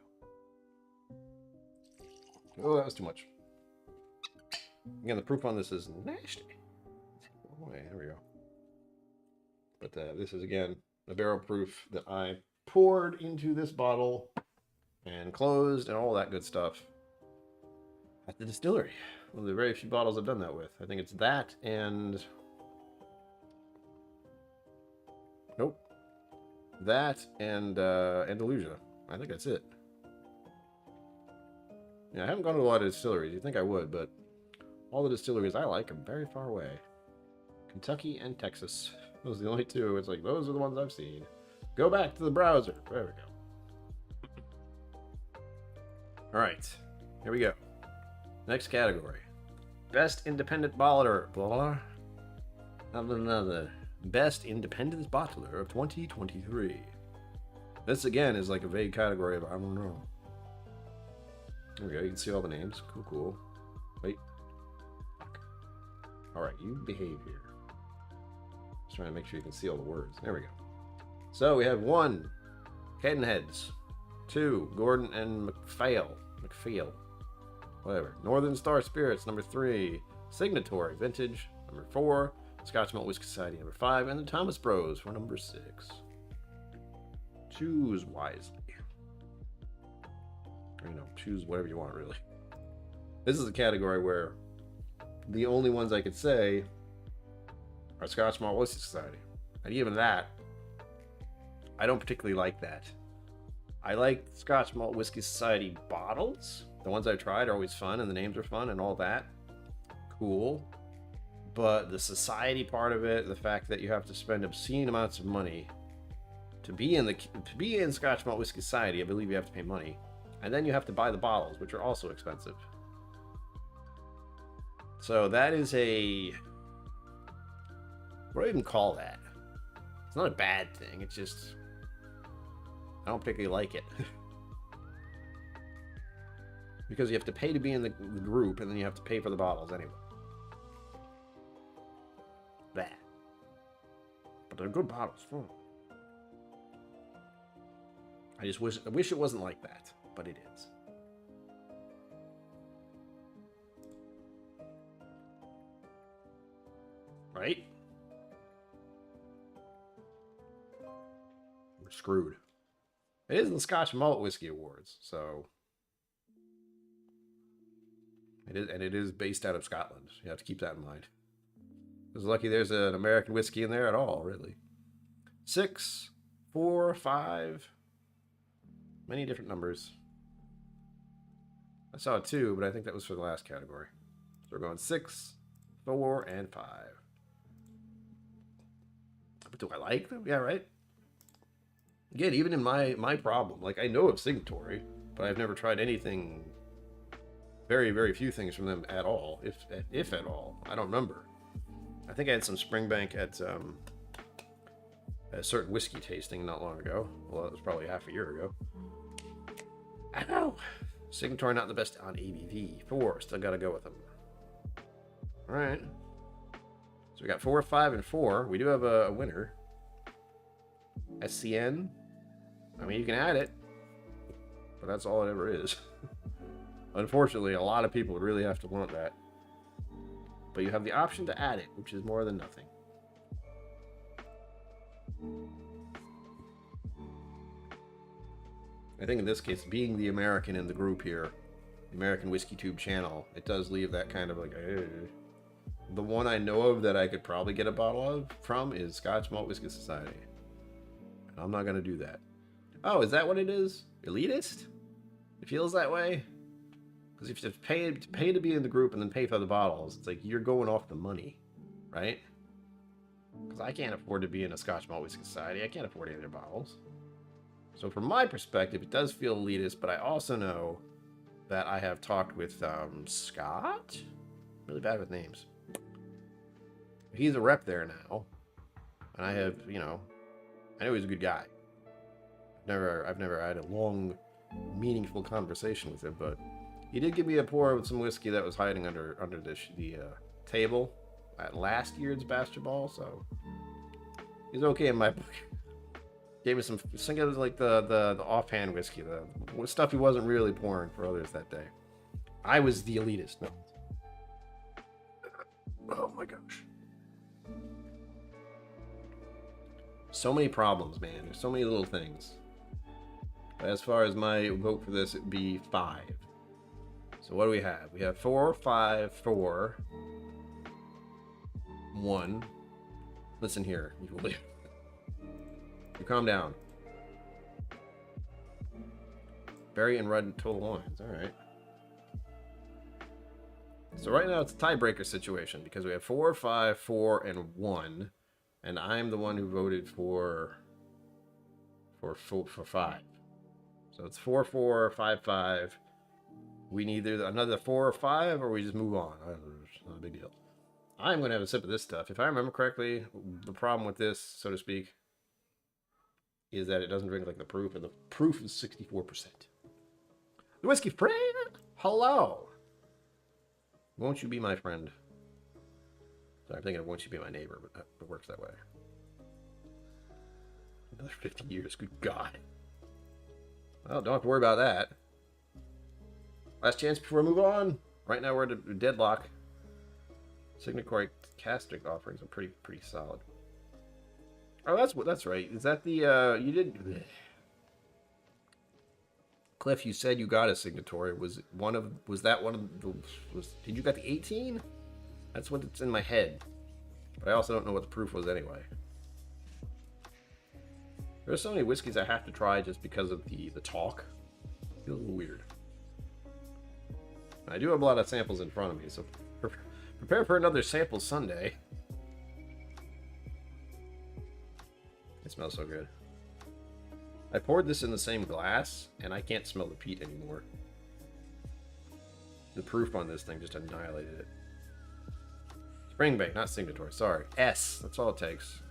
go. Oh, that was too much. Again, the proof on this is nasty. Oh, there we go. But this is, again, the barrel proof that I poured into this bottle and closed and all that good stuff at the distillery. One of the very few bottles I've done that with. I think it's that and... Nope. That and Andalusia. I think that's it. Yeah, I haven't gone to a lot of distilleries. You'd think I would, but all the distilleries I like are very far away. Kentucky and Texas. Those are the only two. It's like, those are the ones I've seen. Go back to the browser. There we go. Alright. Here we go. Next category. Best Independent Bottler. Blah. Another. Best Independent Bottler of 2023. This, again, is like a vague category of I don't know. There we go. You can see all the names. Cool. Wait. Alright, you behave here. Just trying to make sure you can see all the words. There we go. So we have 1, Cadenheads. 2, Gordon and McPhail. Whatever. Northern Star Spirits, number 3. Signatory Vintage, number 4. Scotch Malt Whiskey Society, number 5. And the Thomas Bros for number 6. Choose wisely. Or, choose whatever you want, really. This is a category where the only ones I could say are Scotch Malt Whiskey Society. And even that, I don't particularly like that. I like Scotch Malt Whiskey Society bottles. The ones I tried are always fun, and the names are fun and all that. Cool. But the society part of it, the fact that you have to spend obscene amounts of money to be in Scotch Malt Whiskey Society, I believe you have to pay money. And then you have to buy the bottles, which are also expensive. So that is a... what do I even call that? It's not a bad thing. It's just... I don't particularly like it. Because you have to pay to be in the group, and then you have to pay for the bottles anyway. Bad. But they're good bottles. I wish it wasn't like that, but it is. Right? We're screwed. It is the Scotch Malt Whiskey Awards, so it is, and it is based out of Scotland. You have to keep that in mind. It's lucky there's an American whiskey in there at all, really. 6, 4, 5, many different numbers. I saw 2, but I think that was for the last category. So we're going 6, 4, and 5. But do I like them? Yeah, right? Again, even in my problem, like, I know of Signatory, but I've never tried anything, very, very few things from them at all, if at all. I don't remember. I think I had some Springbank at a certain whiskey tasting not long ago. Well, that was probably half a year ago. I know. Signatory not the best on ABV. 4, still gotta go with them. Alright. So we got 4, 5, and 4. We do have a winner. SCN. I mean, you can add it, but that's all it ever is. Unfortunately, a lot of people would really have to want that. But you have the option to add it, which is more than nothing. I think in this case, being the American in the group here, the American Whiskey Tube channel, it does leave that kind of like, The one I know of that I could probably get a bottle from is Scotch Malt Whiskey Society. And I'm not going to do that. Oh, is that what it is? Elitist? It feels that way? Because if you have to pay to be in the group and then pay for the bottles, it's like you're going off the money, right? Because I can't afford to be in a Scotch Malt Whiskey Society. I can't afford any of their bottles. So from my perspective, it does feel elitist, but I also know that I have talked with Scott? Really bad with names. He's a rep there now. And I have, I know he's a good guy. I've never had a long, meaningful conversation with him, but he did give me a pour of some whiskey that was hiding under the table at last year's Bastard Ball, so he's okay in my book. Gave me some like the offhand whiskey, the stuff he wasn't really pouring for others that day. I was the elitist. No. Oh my gosh. So many problems, man. There's so many little things. But as far as my vote for this, it'd be 5. So what do we have? We have 4, 5, 4, 1. Listen here, you will. You calm down. Berry and red total wines. All right. So right now it's a tiebreaker situation because we have 4, 5, 4, and 1, and I'm the one who voted for 5. So it's 4, 4, 5, 5. We need either another 4 or 5, or we just move on. It's not a big deal. I'm going to have a sip of this stuff. If I remember correctly, the problem with this, so to speak, is that it doesn't drink like the proof, and the proof is 64%. The whiskey friend, hello. Won't you be my friend? Sorry, I'm thinking of won't you be my neighbor, but it works that way. Another 50 years, good God. Well, don't have to worry about that. Last chance before we move on. Right now we're at a deadlock. Signatory casting offerings are pretty solid. Oh, that's right. Is that the you did? Cliff, you said you got a signatory. Was that one of the? Did you got the 18? That's what's in my head. But I also don't know what the proof was anyway. There's so many whiskeys I have to try just because of the talk. Feels a little weird. I do have a lot of samples in front of me, so prepare for another sample Sunday. It smells so good. I poured this in the same glass, and I can't smell the peat anymore. The proof on this thing just annihilated it. Springbank, not signatory. Sorry. S. That's all it takes.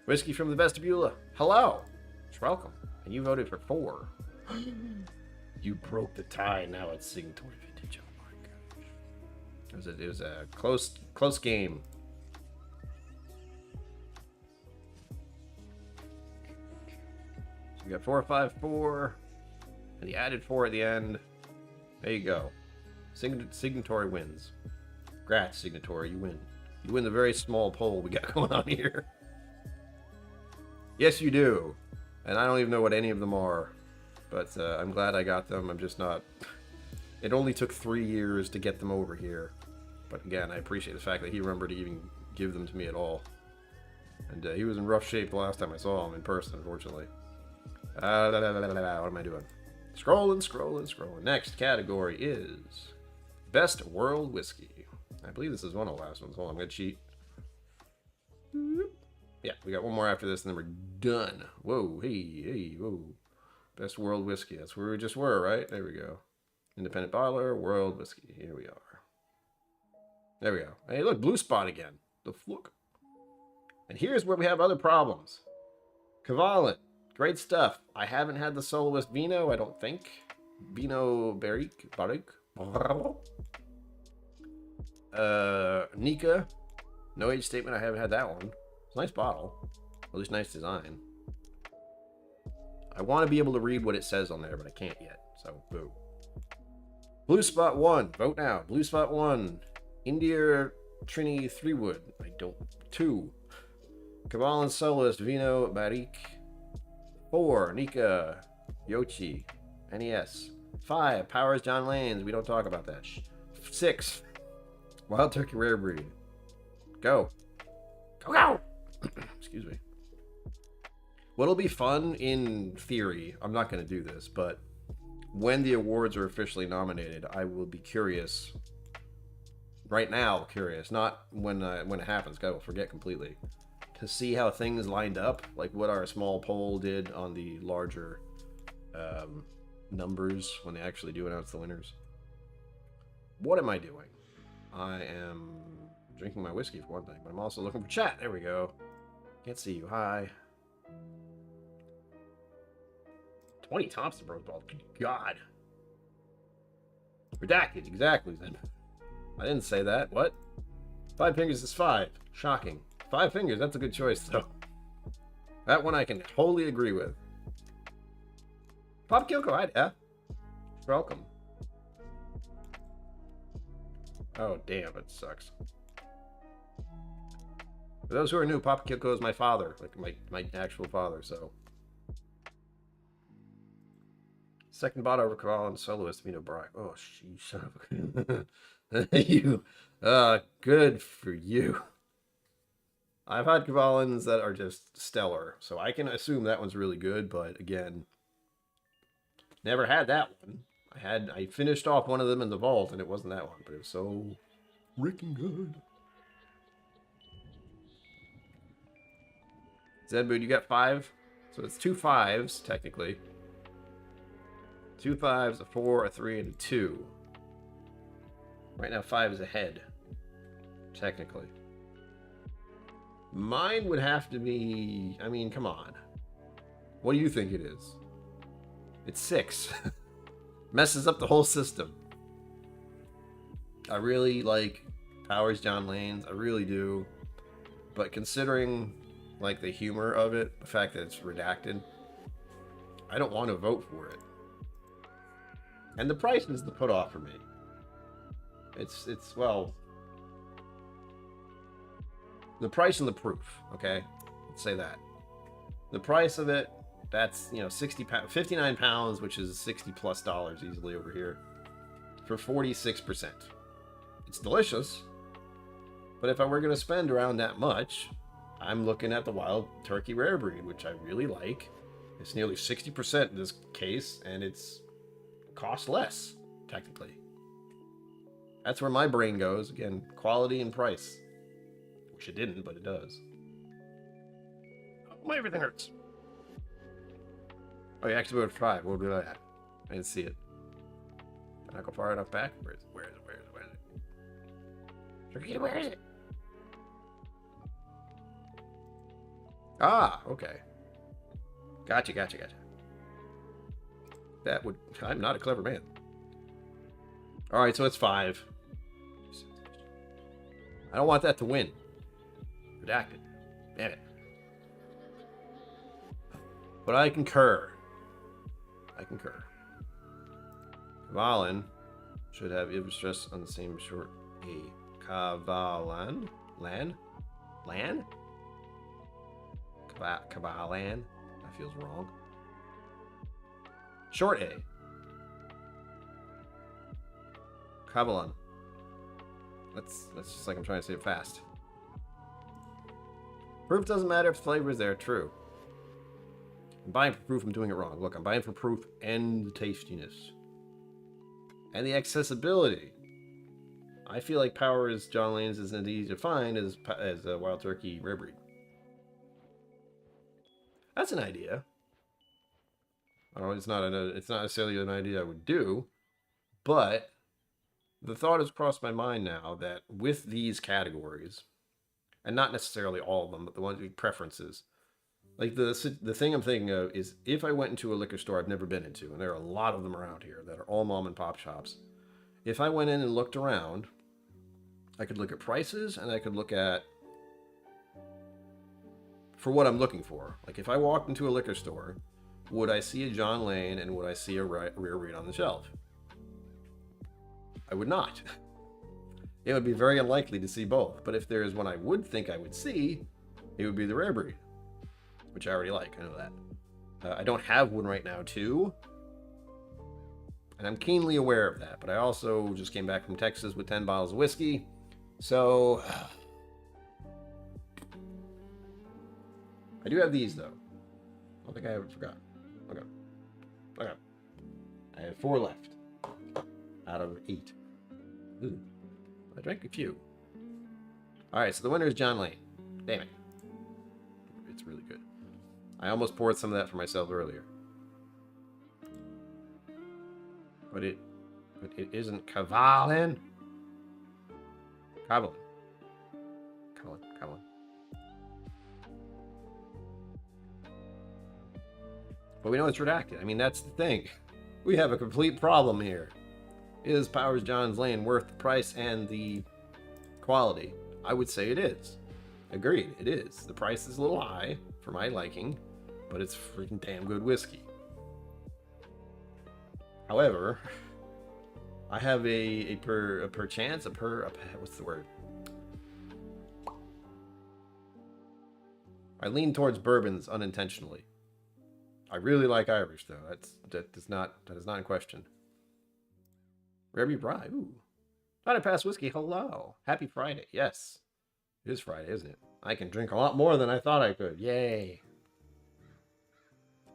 Whiskey from the vestibule. Hello. It's welcome. And you voted for 4. You broke the tie. Now it's signatory vintage. Oh my gosh. It was a close game. So we got 4, 5, 4, and he added 4 at the end. There you go. Signatory wins. Congrats, Signatory. You win. You win the very small poll we got going on here. Yes, you do. And I don't even know what any of them are. But I'm glad I got them. I'm just not... It only took 3 years to get them over here. But again, I appreciate the fact that he remembered to even give them to me at all. And he was in rough shape the last time I saw him in person, unfortunately. What am I doing? Scrolling. Next category is Best World Whiskey. I believe this is one of the last ones. Hold on, I'm going to cheat. Yeah, we got one more after this, and then we're done. Whoa, hey, whoa. Best World Whiskey. That's where we just were, right? There we go. Independent bottler, World Whiskey. Here we are. There we go. Hey, look, blue spot again. The fluke. And here's where we have other problems. Kvalin. Great stuff. I haven't had the Soloist Vino, I don't think. Vino Barrique. Nika. No age statement. I haven't had that one. It's a nice bottle. At least nice design. I want to be able to read what it says on there, but I can't yet. So, boo. Blue Spot 1. Vote now. Blue Spot 1. India Trini 3-Wood. I don't. 2. Kvalin Soloist Vino Barrique. 4. Nika Yochi. NES. 5. Powers John Lanes. We don't talk about that. 6. Wild Turkey Rare Breed. Go. Go! Excuse me. What'll be fun in theory, I'm not going to do this, but when the awards are officially nominated, I will be curious. Right now, curious. Not when it happens. I will forget completely. To see how things lined up, like what our small poll did on the larger numbers when they actually do announce the winners. What am I doing? I am drinking my whiskey for one thing, but I'm also looking for chat. There we go. Can't see you. Hi. 20 Thompson Bros balls. Good God. Redacted. Exactly. Then. I didn't say that. What? 5 fingers is 5. Shocking. 5 fingers. That's a good choice, though. That one I can wholly agree with. Pop KillCo. Hi, yeah. Welcome. Oh, damn. It sucks. For those who are new, Papa KillCo is my father, like my actual father, so. Second bottle over Kvalin Soloist Vino Barrique. Oh, she son of a... you. Good for you. I've had Kvalins that are just stellar, so I can assume that one's really good, but again, never had that one. I finished off one of them in the vault, and it wasn't that one, but it was so freaking good. Zedbood, you got 5? So it's 2 5s, technically. 2 5s, a 4, a 3, and a 2. Right now, 5 is ahead. Technically. Mine would have to be... I mean, come on. What do you think it is? It's 6. Messes up the whole system. I really like Powers John Lanes. I really do. But considering... like the humor of it, the fact that it's redacted, I don't want to vote for it. And the price is the put off for me. It's well, the price and the proof, okay? Let's say that. The price of it, that's, you know, 59 pounds, which is $60+ easily over here, for 46%. It's delicious, but if I were going to spend around that much, I'm looking at the Wild Turkey Rare Breed, which I really like. It's nearly 60% in this case, and it's cost less, technically. That's where my brain goes. Again, quality and price. Wish it didn't, but it does. Oh, my everything hurts. Oh, you actually went 5. We'll do that. I didn't see it. Can I go far enough back? Where is it? Where is it? Where is it? Where is it? Turkey, where is it? Ah, okay. Gotcha. That would... I'm not a clever man. Alright, so it's 5. I don't want that to win. Redacted. Damn it. But I concur. Kavalan should have Ibn stress on the same short A. Kavalan? Lan? Kavalan? That feels wrong. Short A. Kavalan. That's just like I'm trying to say it fast. Proof doesn't matter if the flavor is there. True. I'm buying for proof I'm doing it wrong. Look, I'm buying for proof and the tastiness. And the accessibility. I feel like Power is John Lane's isn't as easy to find as a Wild Turkey Rare Breed. That's an idea. Oh, it's not necessarily an idea I would do, but the thought has crossed my mind now that with these categories, and not necessarily all of them, but the ones with preferences, like the thing I'm thinking of is if I went into a liquor store I've never been into, and there are a lot of them around here that are all mom and pop shops. If I went in and looked around, I could look at prices and I could look at for what I'm looking for. Like if I walked into a liquor store, would I see a John Lane and would I see a rare breed on the shelf? I would not. It would be very unlikely to see both. But if there is one I would think I would see, it would be the rare breed, which I already like. I know that. I don't have one right now, too. And I'm keenly aware of that. But I also just came back from Texas with 10 bottles of whiskey. So I do have these, though. I don't think I ever forgot. Okay. I have 4 left out of 8. Ooh. I drank a few. Alright, so the winner is John Lane. Damn it. It's really good. I almost poured some of that for myself earlier. But it isn't Kavalan. Kavalan. But we know it's redacted. I mean, that's the thing. We have a complete problem here. Is Powers John's Lane worth the price and the quality? I would say it is. Agreed, it is. The price is a little high for my liking, but it's freaking damn good whiskey. However, I have what's the word? I lean towards bourbons unintentionally. I really like Irish though. That is not in question. Rare Bry. Ooh. Not a past whiskey. Hello. Happy Friday. Yes. It is Friday, isn't it? I can drink a lot more than I thought I could. Yay.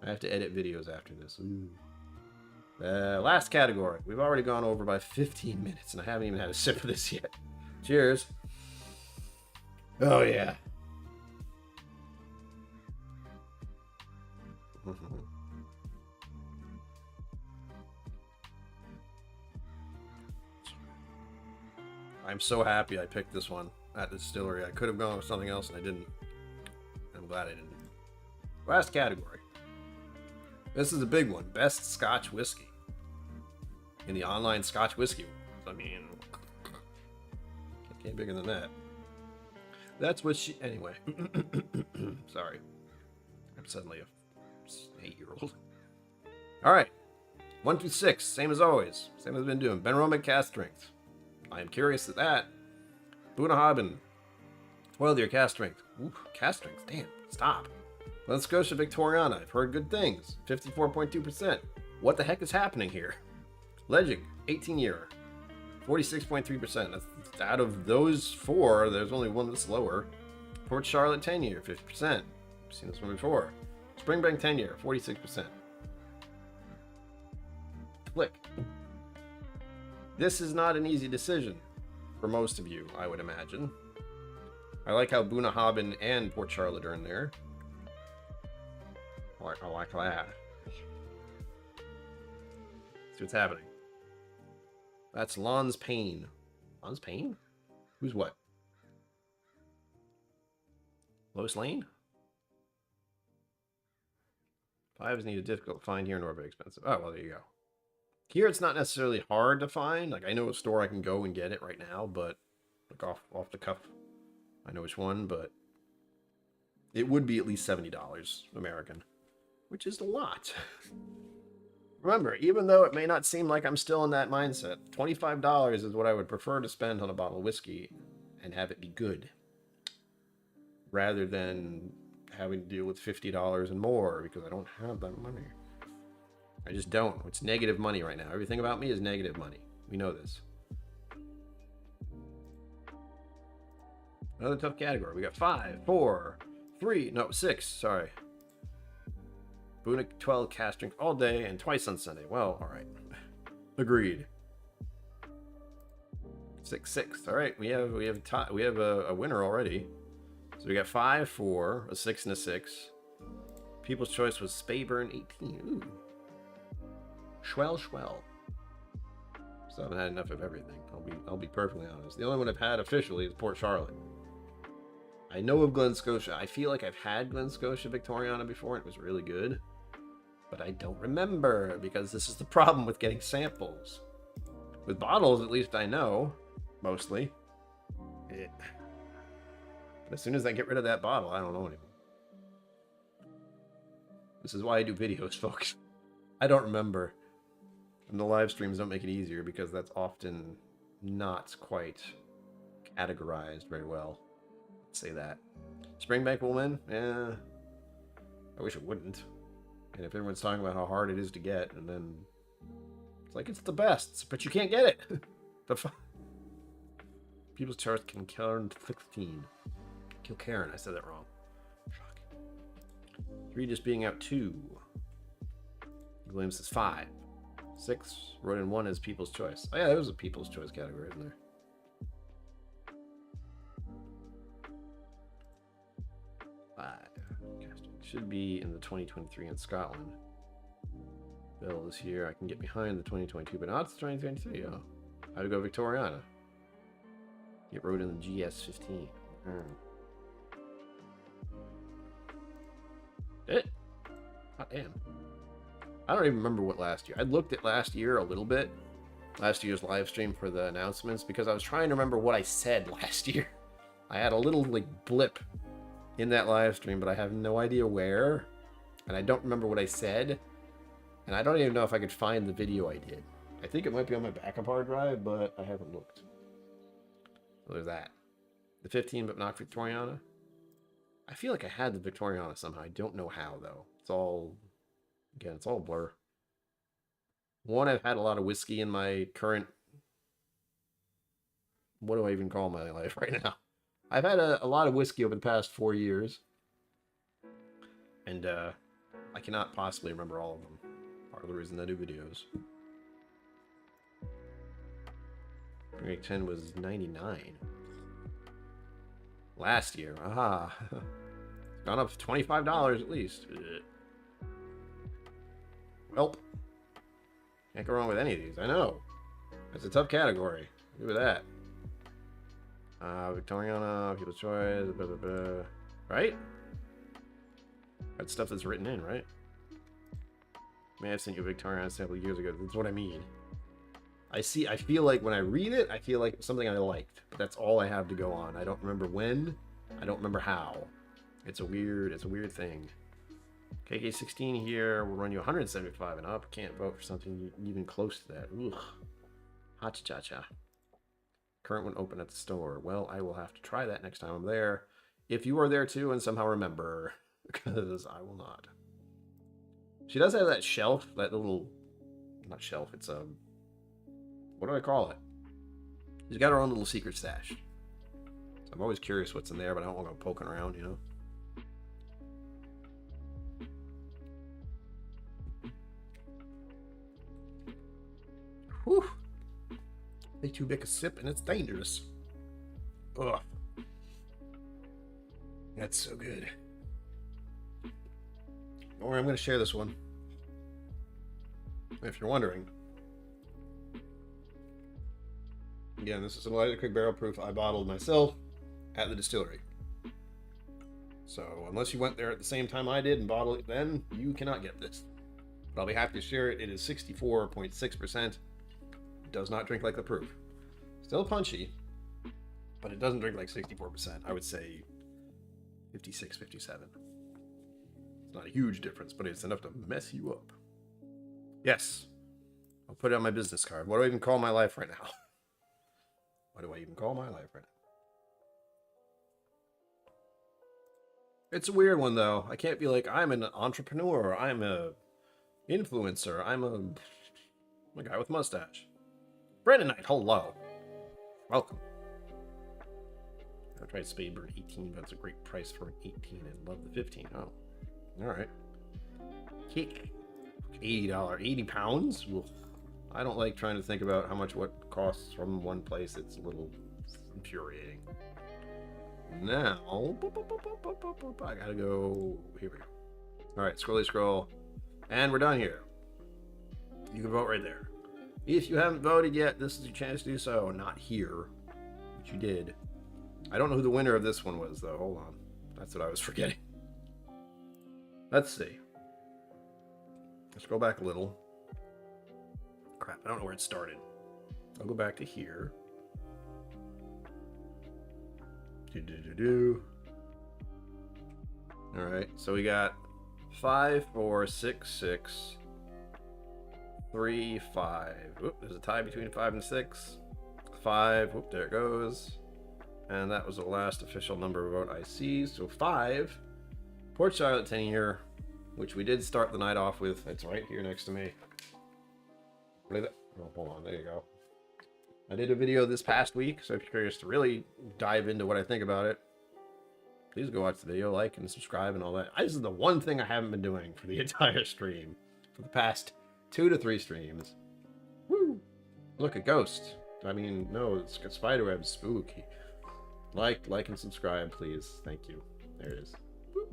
I have to edit videos after this. Ooh. Last category. We've already gone over by 15 minutes and I haven't even had a sip of this yet. Cheers. Oh, yeah. I'm so happy I picked this one at the distillery. I could have gone with something else and I didn't. I'm glad I didn't. Last category. This is a big one. Best Scotch whiskey. In the online Scotch whiskey world. I mean, can't bigger than that. That's what she... Anyway. Sorry. I'm suddenly a 8-year-old. Alright. 1 through 6. Same as always. Same as I've been doing. Ben Roman cast strength. I am curious at that. Bunahabin. 12 year cast strength. Ooh, cast strength. Damn. Stop. Nova Scotia Victoriana. I've heard good things. 54.2%. What the heck is happening here? Legend. 18 year. 46.3%. That's out of those 4, there's only one that's lower. Port Charlotte 10-year, 50%. I've seen this one before. Springbank 10-year, 46%. Click. This is not an easy decision for most of you, I would imagine. I like how Bunnahabhain and Port Charlotte are in there. I like that. See what's happening. That's Lons Payne. Lons Payne? Who's what? Lois Lane? Fives needed difficult to find here, nor very expensive. Oh, well, there you go. Here, it's not necessarily hard to find. Like, I know a store I can go and get it right now, but like off the cuff, I know which one, but it would be at least $70 American, which is a lot. Remember, even though it may not seem like I'm still in that mindset, $25 is what I would prefer to spend on a bottle of whiskey and have it be good, rather than having to deal with $50 and more because I don't have that money. I just don't. It's negative money right now. Everything about me is negative money. We know this. Another tough category. We got 5, 4, 3, no, 6, sorry. Bunic 12 cast drink all day and twice on Sunday. Well, all right. Agreed. 6. All right, we have a winner already. So we got 5, 4, a 6, and a 6. People's choice was Speyburn 18. Ooh. Schwell. So I haven't had enough of everything. I'll be perfectly honest. The only one I've had officially is Port Charlotte. I know of Glen Scotia. I feel like I've had Glen Scotia Victoriana before and it was really good. But I don't remember because this is the problem with getting samples. With bottles, at least I know. Mostly. But as soon as I get rid of that bottle, I don't know anymore. This is why I do videos, folks. I don't remember. And the live streams don't make it easier because that's often not quite categorized very well. Let's say that. Springbank will win? Yeah. I wish it wouldn't. And if everyone's talking about how hard it is to get, and then it's like it's the best, but you can't get it. People's choice can Karen 16. Kill Karen, I said that wrong. Shocking. 3 just being out 2. Williams is 5. 6 wrote in 1 as People's Choice. Oh yeah, there was a People's Choice category in there. Casting should be in the 2023 in Scotland. Bill is here. I can get behind the 2022, but not the 2023. Oh, how to go Victoriana? Get wrote in the GS15. It. Hot damn. I don't even remember what last year. I looked at last year a little bit. Last year's live stream for the announcements because I was trying to remember what I said last year. I had a little like blip in that live stream, but I have no idea where. And I don't remember what I said. And I don't even know if I could find the video I did. I think it might be on my backup hard drive, but I haven't looked. So there's that. The 15, but not Victoriana. I feel like I had the Victoriana somehow. I don't know how, though. It's all... Again, it's all blur. One, I've had a lot of whiskey in my current... What do I even call my life right now? I've had a lot of whiskey over the past 4 years. And I cannot possibly remember all of them. Part of the reason I do videos. Break 10 was 99. Last year. Aha. It's gone up $25 at least. Welp. Can't go wrong with any of these. I know. It's a tough category. Look at that. Victoriana, People's Choice, blah, blah, blah. Right? That's stuff that's written in, right? May have sent you a Victoriana sample years ago. That's what I mean. I feel like when I read it, I feel like it's something I liked. But that's all I have to go on. I don't remember when. I don't remember how. It's a weird thing. KK16 here will run you 175 and up. Can't vote for something even close to that. Ugh. Ha-cha-cha-cha. Current one open at the store. Well, I will have to try that next time I'm there. If you are there too and somehow remember. Because I will not. She does have that shelf. That little... Not shelf. It's a... What do I call it? She's got her own little secret stash. So I'm always curious what's in there, but I don't want to go poking around, you know? Whew. Take too big a sip and it's dangerous. Ugh. That's so good. Don't worry, I'm going to share this one. If you're wondering. Again, this is a lighter quick barrel proof I bottled myself at the distillery. So unless you went there at the same time I did and bottled it then, you cannot get this. But I'll be happy to share it. It is 64.6%. Does not drink like the proof. Still punchy, but it doesn't drink like 64%. I would say 56, 57. It's not a huge difference, but it's enough to mess you up. Yes. I'll put it on my business card. What do I even call my life right now? What do I even call my life right now? It's a weird one, though. I can't be like, I'm an entrepreneur. I'm a influencer. I'm a guy with mustache. Brandon Knight, hello. Welcome. I tried Spadeburn 18, but it's a great price for an 18 and love the 15. Oh, all right. Kick. $80, 80 pounds? Ugh. I don't like trying to think about how much what costs from one place. It's a little infuriating. Now, I gotta go. Here we go. All right, scroll. And we're done here. You can vote right there. If you haven't voted yet, this is your chance to do so. Not here, but you did. I don't know who the winner of this one was, though. Hold on. That's what I was forgetting. Let's see. Let's go back a little. Crap, I don't know where it started. I'll go back to here. Alright, so we got 5, 4, 6, 6, 3, 5. Oop, there's a tie between 5 and 6. 5, whoop, there it goes. And that was the last official number of vote I see. So 5, Port Charlotte 10-year, which we did start the night off with. It's right here next to me. Oh, hold on, there you go. I did a video this past week, so if you're curious to really dive into what I think about it, please go watch the video, like and subscribe and all that. This is the one thing I haven't been doing for the entire stream. For the past 2 to 3 streams. Woo! Look, a ghost. I mean, no, it's got spiderweb, spooky. Like, and subscribe, please. Thank you. There it is. Woo.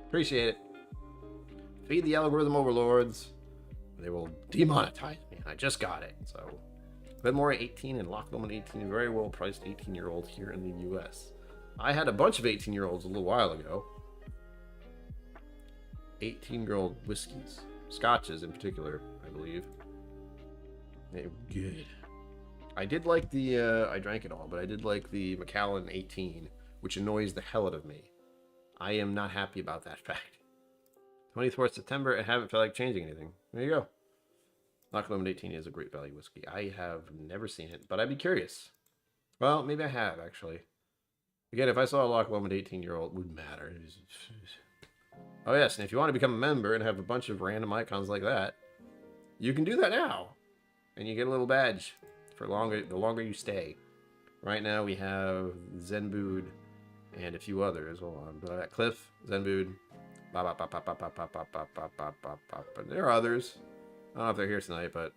Appreciate it. Feed the algorithm overlords. They will demonetize me. I just got it. So, Benmore 18 and Loch Lomond 18, very well priced 18-year-old here in the U.S. I had a bunch of 18-year-olds a little while ago. 18-year-old whiskeys, Scotches in particular, I believe. They were good. I did like the, I drank it all, but I did like the Macallan 18, which annoys the hell out of me. I am not happy about that fact. 24th September, I haven't felt like changing anything. There you go. Loch Lomond 18 is a great value whiskey. I have never seen it, but I'd be curious. Well, maybe I have, actually. Again, if I saw a Loch Lomond 18-year-old, it wouldn't matter. Oh, yes, and if you want to become a member and have a bunch of random icons like that, you can do that now. And you get a little badge for the longer you stay. Right now, we have Zenbood and a few others. Hold on. Cliff, Zenbood. And there are others. I don't know if they're here tonight, but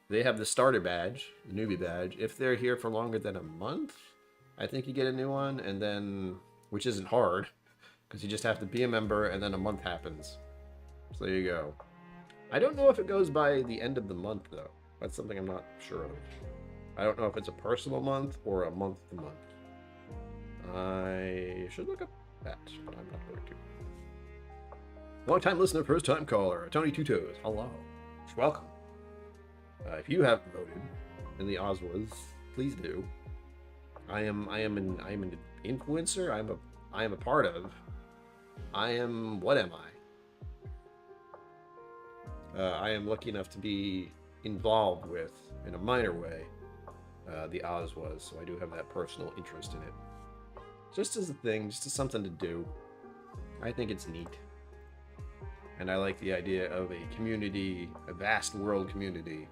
they have the starter badge, the newbie badge. If they're here for longer than a month, I think you get a new one, and then, which isn't hard, because you just have to be a member, and then a month happens. So there you go. I don't know if it goes by the end of the month, though. That's something I'm not sure of. I don't know if it's a personal month or a month-to-month. I should look up that, but I'm not going to. Long-time listener, first-time caller, Tony Two Toes. Hello. Welcome. If you haven't voted in the OSWAs, please do. I am an influencer. I am a part of. What am I? I am lucky enough to be involved with, in a minor way, the OSWAs, so I do have that personal interest in it. Just as a thing, just as something to do. I think it's neat. And I like the idea of a community, a vast world community,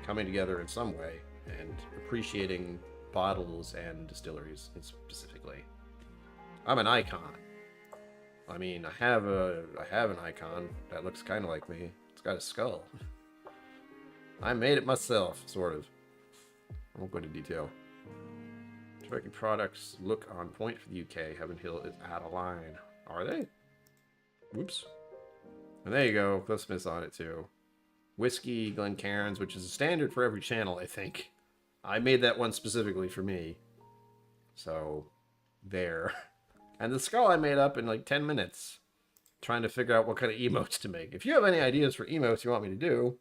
coming together in some way and appreciating bottles and distilleries specifically. I'm an icon. I mean, I have an icon that looks kind of like me. It's got a skull. I made it myself, sort of. I won't go into detail. Turkey products look on point for the UK. Heaven Hill is out of line. Are they? Whoops. And there you go. Cliffsmith's on it too. Whiskey, Glencairns, which is a standard for every channel, I think. I made that one specifically for me. So, there. And the skull I made up in like 10 minutes. Trying to figure out what kind of emotes to make. If you have any ideas for emotes you want me to do,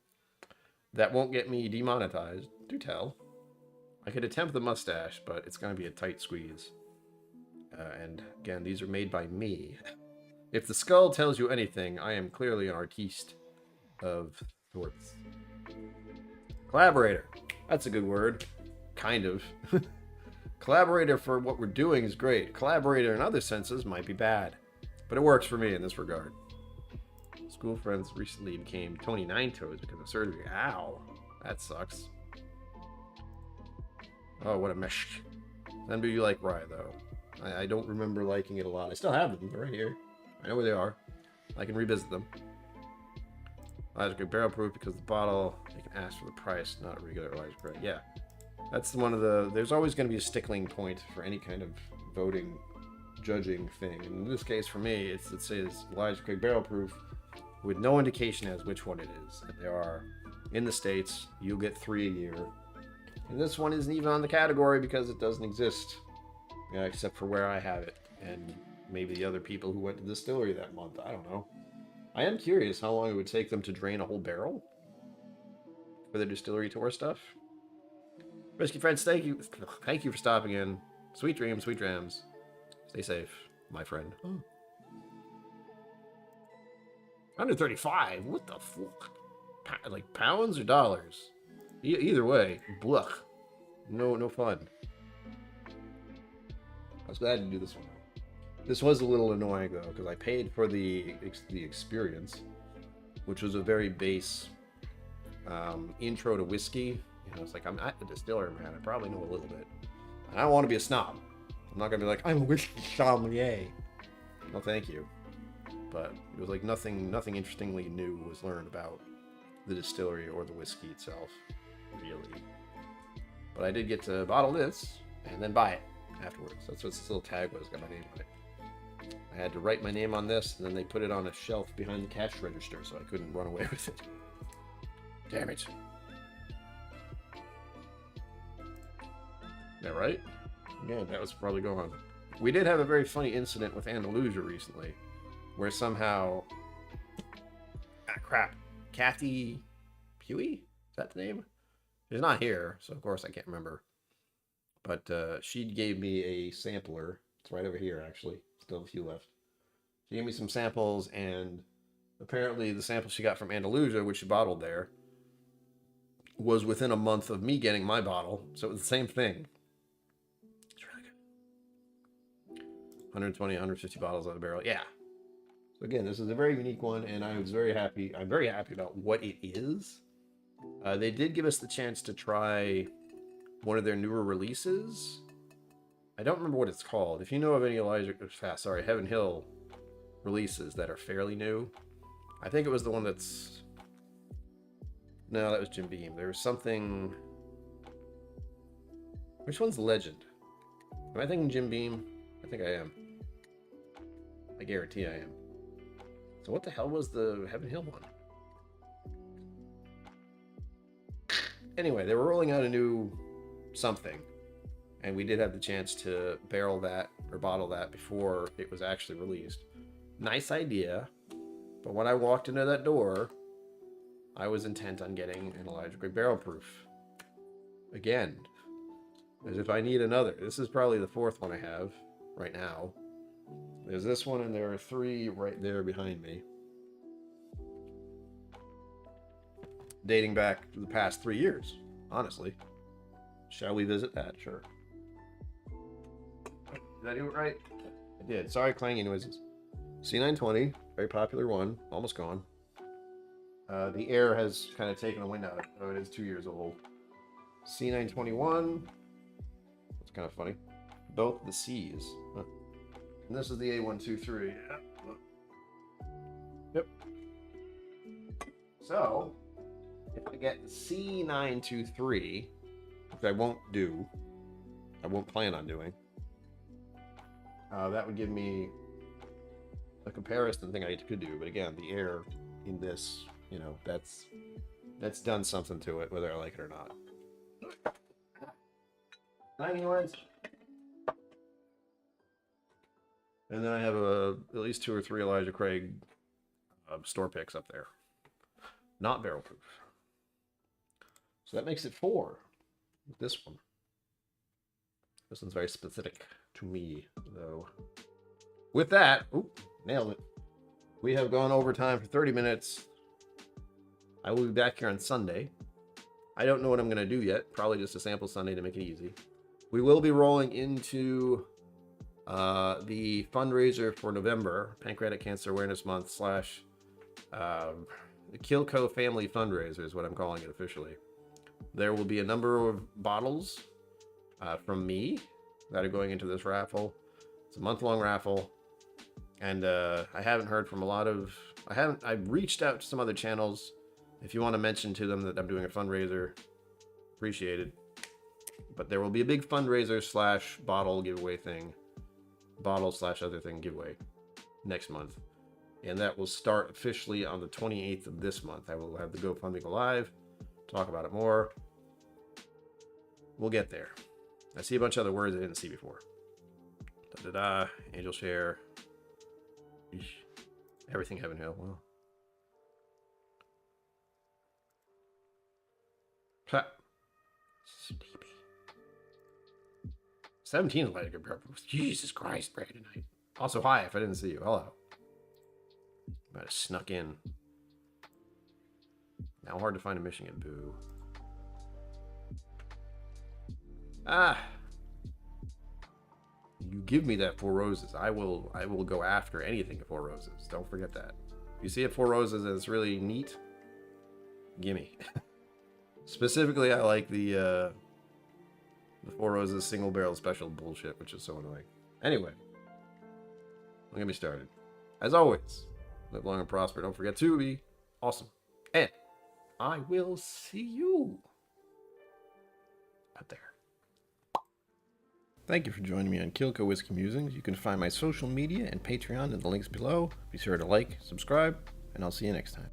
that won't get me demonetized, do tell. I could attempt the mustache, but it's going to be a tight squeeze. And again, these are made by me. If the skull tells you anything, I am clearly an artiste of sorts. Collaborator. That's a good word. Kind of. Collaborator for what we're doing is great. Collaborator in other senses might be bad. But it works for me in this regard. School friends recently became Tony Nine Toes because of surgery. Ow. That sucks. Oh, what a mesh. Then do you like rye, though? I don't remember liking it a lot. I still have them. They're right here. I know where they are. I can revisit them. Elijah barrel proof because the bottle, you can ask for the price, not a regular Elijah Craig. Yeah. That's one of the... There's always going to be a stickling point for any kind of voting, judging thing. And in this case, for me, it says Elijah Craig barrel proof with no indication as which one it is. And there are, in the States, you'll get 3 a year. And this one isn't even on the category because it doesn't exist. Yeah, except for where I have it. And maybe the other people who went to the distillery that month. I don't know. I am curious how long it would take them to drain a whole barrel for the distillery tour stuff. Risky friends, thank you for stopping in. Sweet dreams, sweet dreams. Stay safe, my friend. Oh. 135? What the fuck? Like pounds or dollars? Either way, bluch. No fun. I was glad to do this one. This was a little annoying though, because I paid for the experience, which was a very base intro to whiskey. You know, it's like, I'm at the distiller, man. I probably know a little bit. And I don't want to be a snob. I'm not gonna be like, I'm a whiskey sommelier. No, thank you. But it was like nothing interestingly new was learned about the distillery or the whiskey itself, really. But I did get to bottle this and then buy it afterwards. That's what this little tag was, got my name on it. I had to write my name on this, and then they put it on a shelf behind the cash register so I couldn't run away with it. Damn it. Is that right? Yeah, that was probably going on. We did have a very funny incident with Andalusia recently, where somehow... Ah, crap. Kathy Huey? Is that the name? She's not here, so of course I can't remember. But she gave me a sampler. It's right over here, actually. Still a few left. She gave me some samples, and apparently the sample she got from Andalusia, which she bottled there, was within a month of me getting my bottle. So it was the same thing. It's really good. 120, 150 bottles out of the barrel. Yeah. So again, this is a very unique one, and I was very happy. I'm very happy about what it is. They did give us the chance to try one of their newer releases. I don't remember what it's called. If you know of any Heaven Hill releases that are fairly new, I think it was the one that's... No, that was Jim Beam. There was something... Which one's Legend? Am I thinking Jim Beam? I think I am. I guarantee I am. So what the hell was the Heaven Hill one? Anyway, they were rolling out a new something, and we did have the chance to barrel that or bottle that before it was actually released. Nice idea, but when I walked into that door, I was intent on getting an Elijah Craig barrel proof. Again, as if I need another. This is probably the fourth one I have right now. There's this one, and there are 3 right there behind me, dating back to the past 3 years, honestly. Shall we visit that? Sure. Did I do it right? I did. Sorry, clanging noises. C920, very popular one, almost gone. The air has kind of taken the wind out of it, so it is 2 years old. C921, kind of funny. Both the C's. Huh. And this is the A123. Yeah. Yep. So, if I get the C923, which I won't do, I won't plan on doing, that would give me a comparison thing I could do. But again, the air in this, you know, that's done something to it, whether I like it or not. Anyways. And then I have at least 2 or 3 Elijah Craig store picks up there. Not barrel proof. So that makes it 4 with this one. This one's very specific to me, though. With that, nailed it. We have gone over time for 30 minutes. I will be back here on Sunday. I don't know what I'm going to do yet. Probably just a sample Sunday to make it easy. We will be rolling into the fundraiser for November, Pancreatic Cancer Awareness Month / the KillCo Family Fundraiser is what I'm calling it officially. There will be a number of bottles from me that are going into this raffle. It's a month-long raffle, and I haven't heard from a lot of. I've reached out to some other channels. If you want to mention to them that I'm doing a fundraiser, appreciate it. But there will be a big fundraiser / bottle giveaway thing, bottle / other thing giveaway next month. And that will start officially on the 28th of this month. I will have the GoFundMe go live, talk about it more. We'll get there. I see a bunch of other words I didn't see before. Da-da-da, Angel Share. Eesh. Everything Heaven Hill. Wow. Ha. Sleepy. 17 is like a breakfast. Jesus Christ, Brandon Knight. Also, hi, if I didn't see you. Hello. Might have snuck in. Now hard to find a Michigan. Boo. Ah. You give me that 4 Roses. I will go after anything at 4 Roses. Don't forget that. If you see it 4 Roses and it's really neat, gimme. Specifically, I like the 4 Roses single barrel special bullshit, which is so annoying. Anyway, don't get me started. As always, live long and prosper. Don't forget to be awesome. And I will see you out there. Thank you for joining me on KillCo Whiskey Musings. You can find my social media and Patreon in the links below. Be sure to like, subscribe, and I'll see you next time.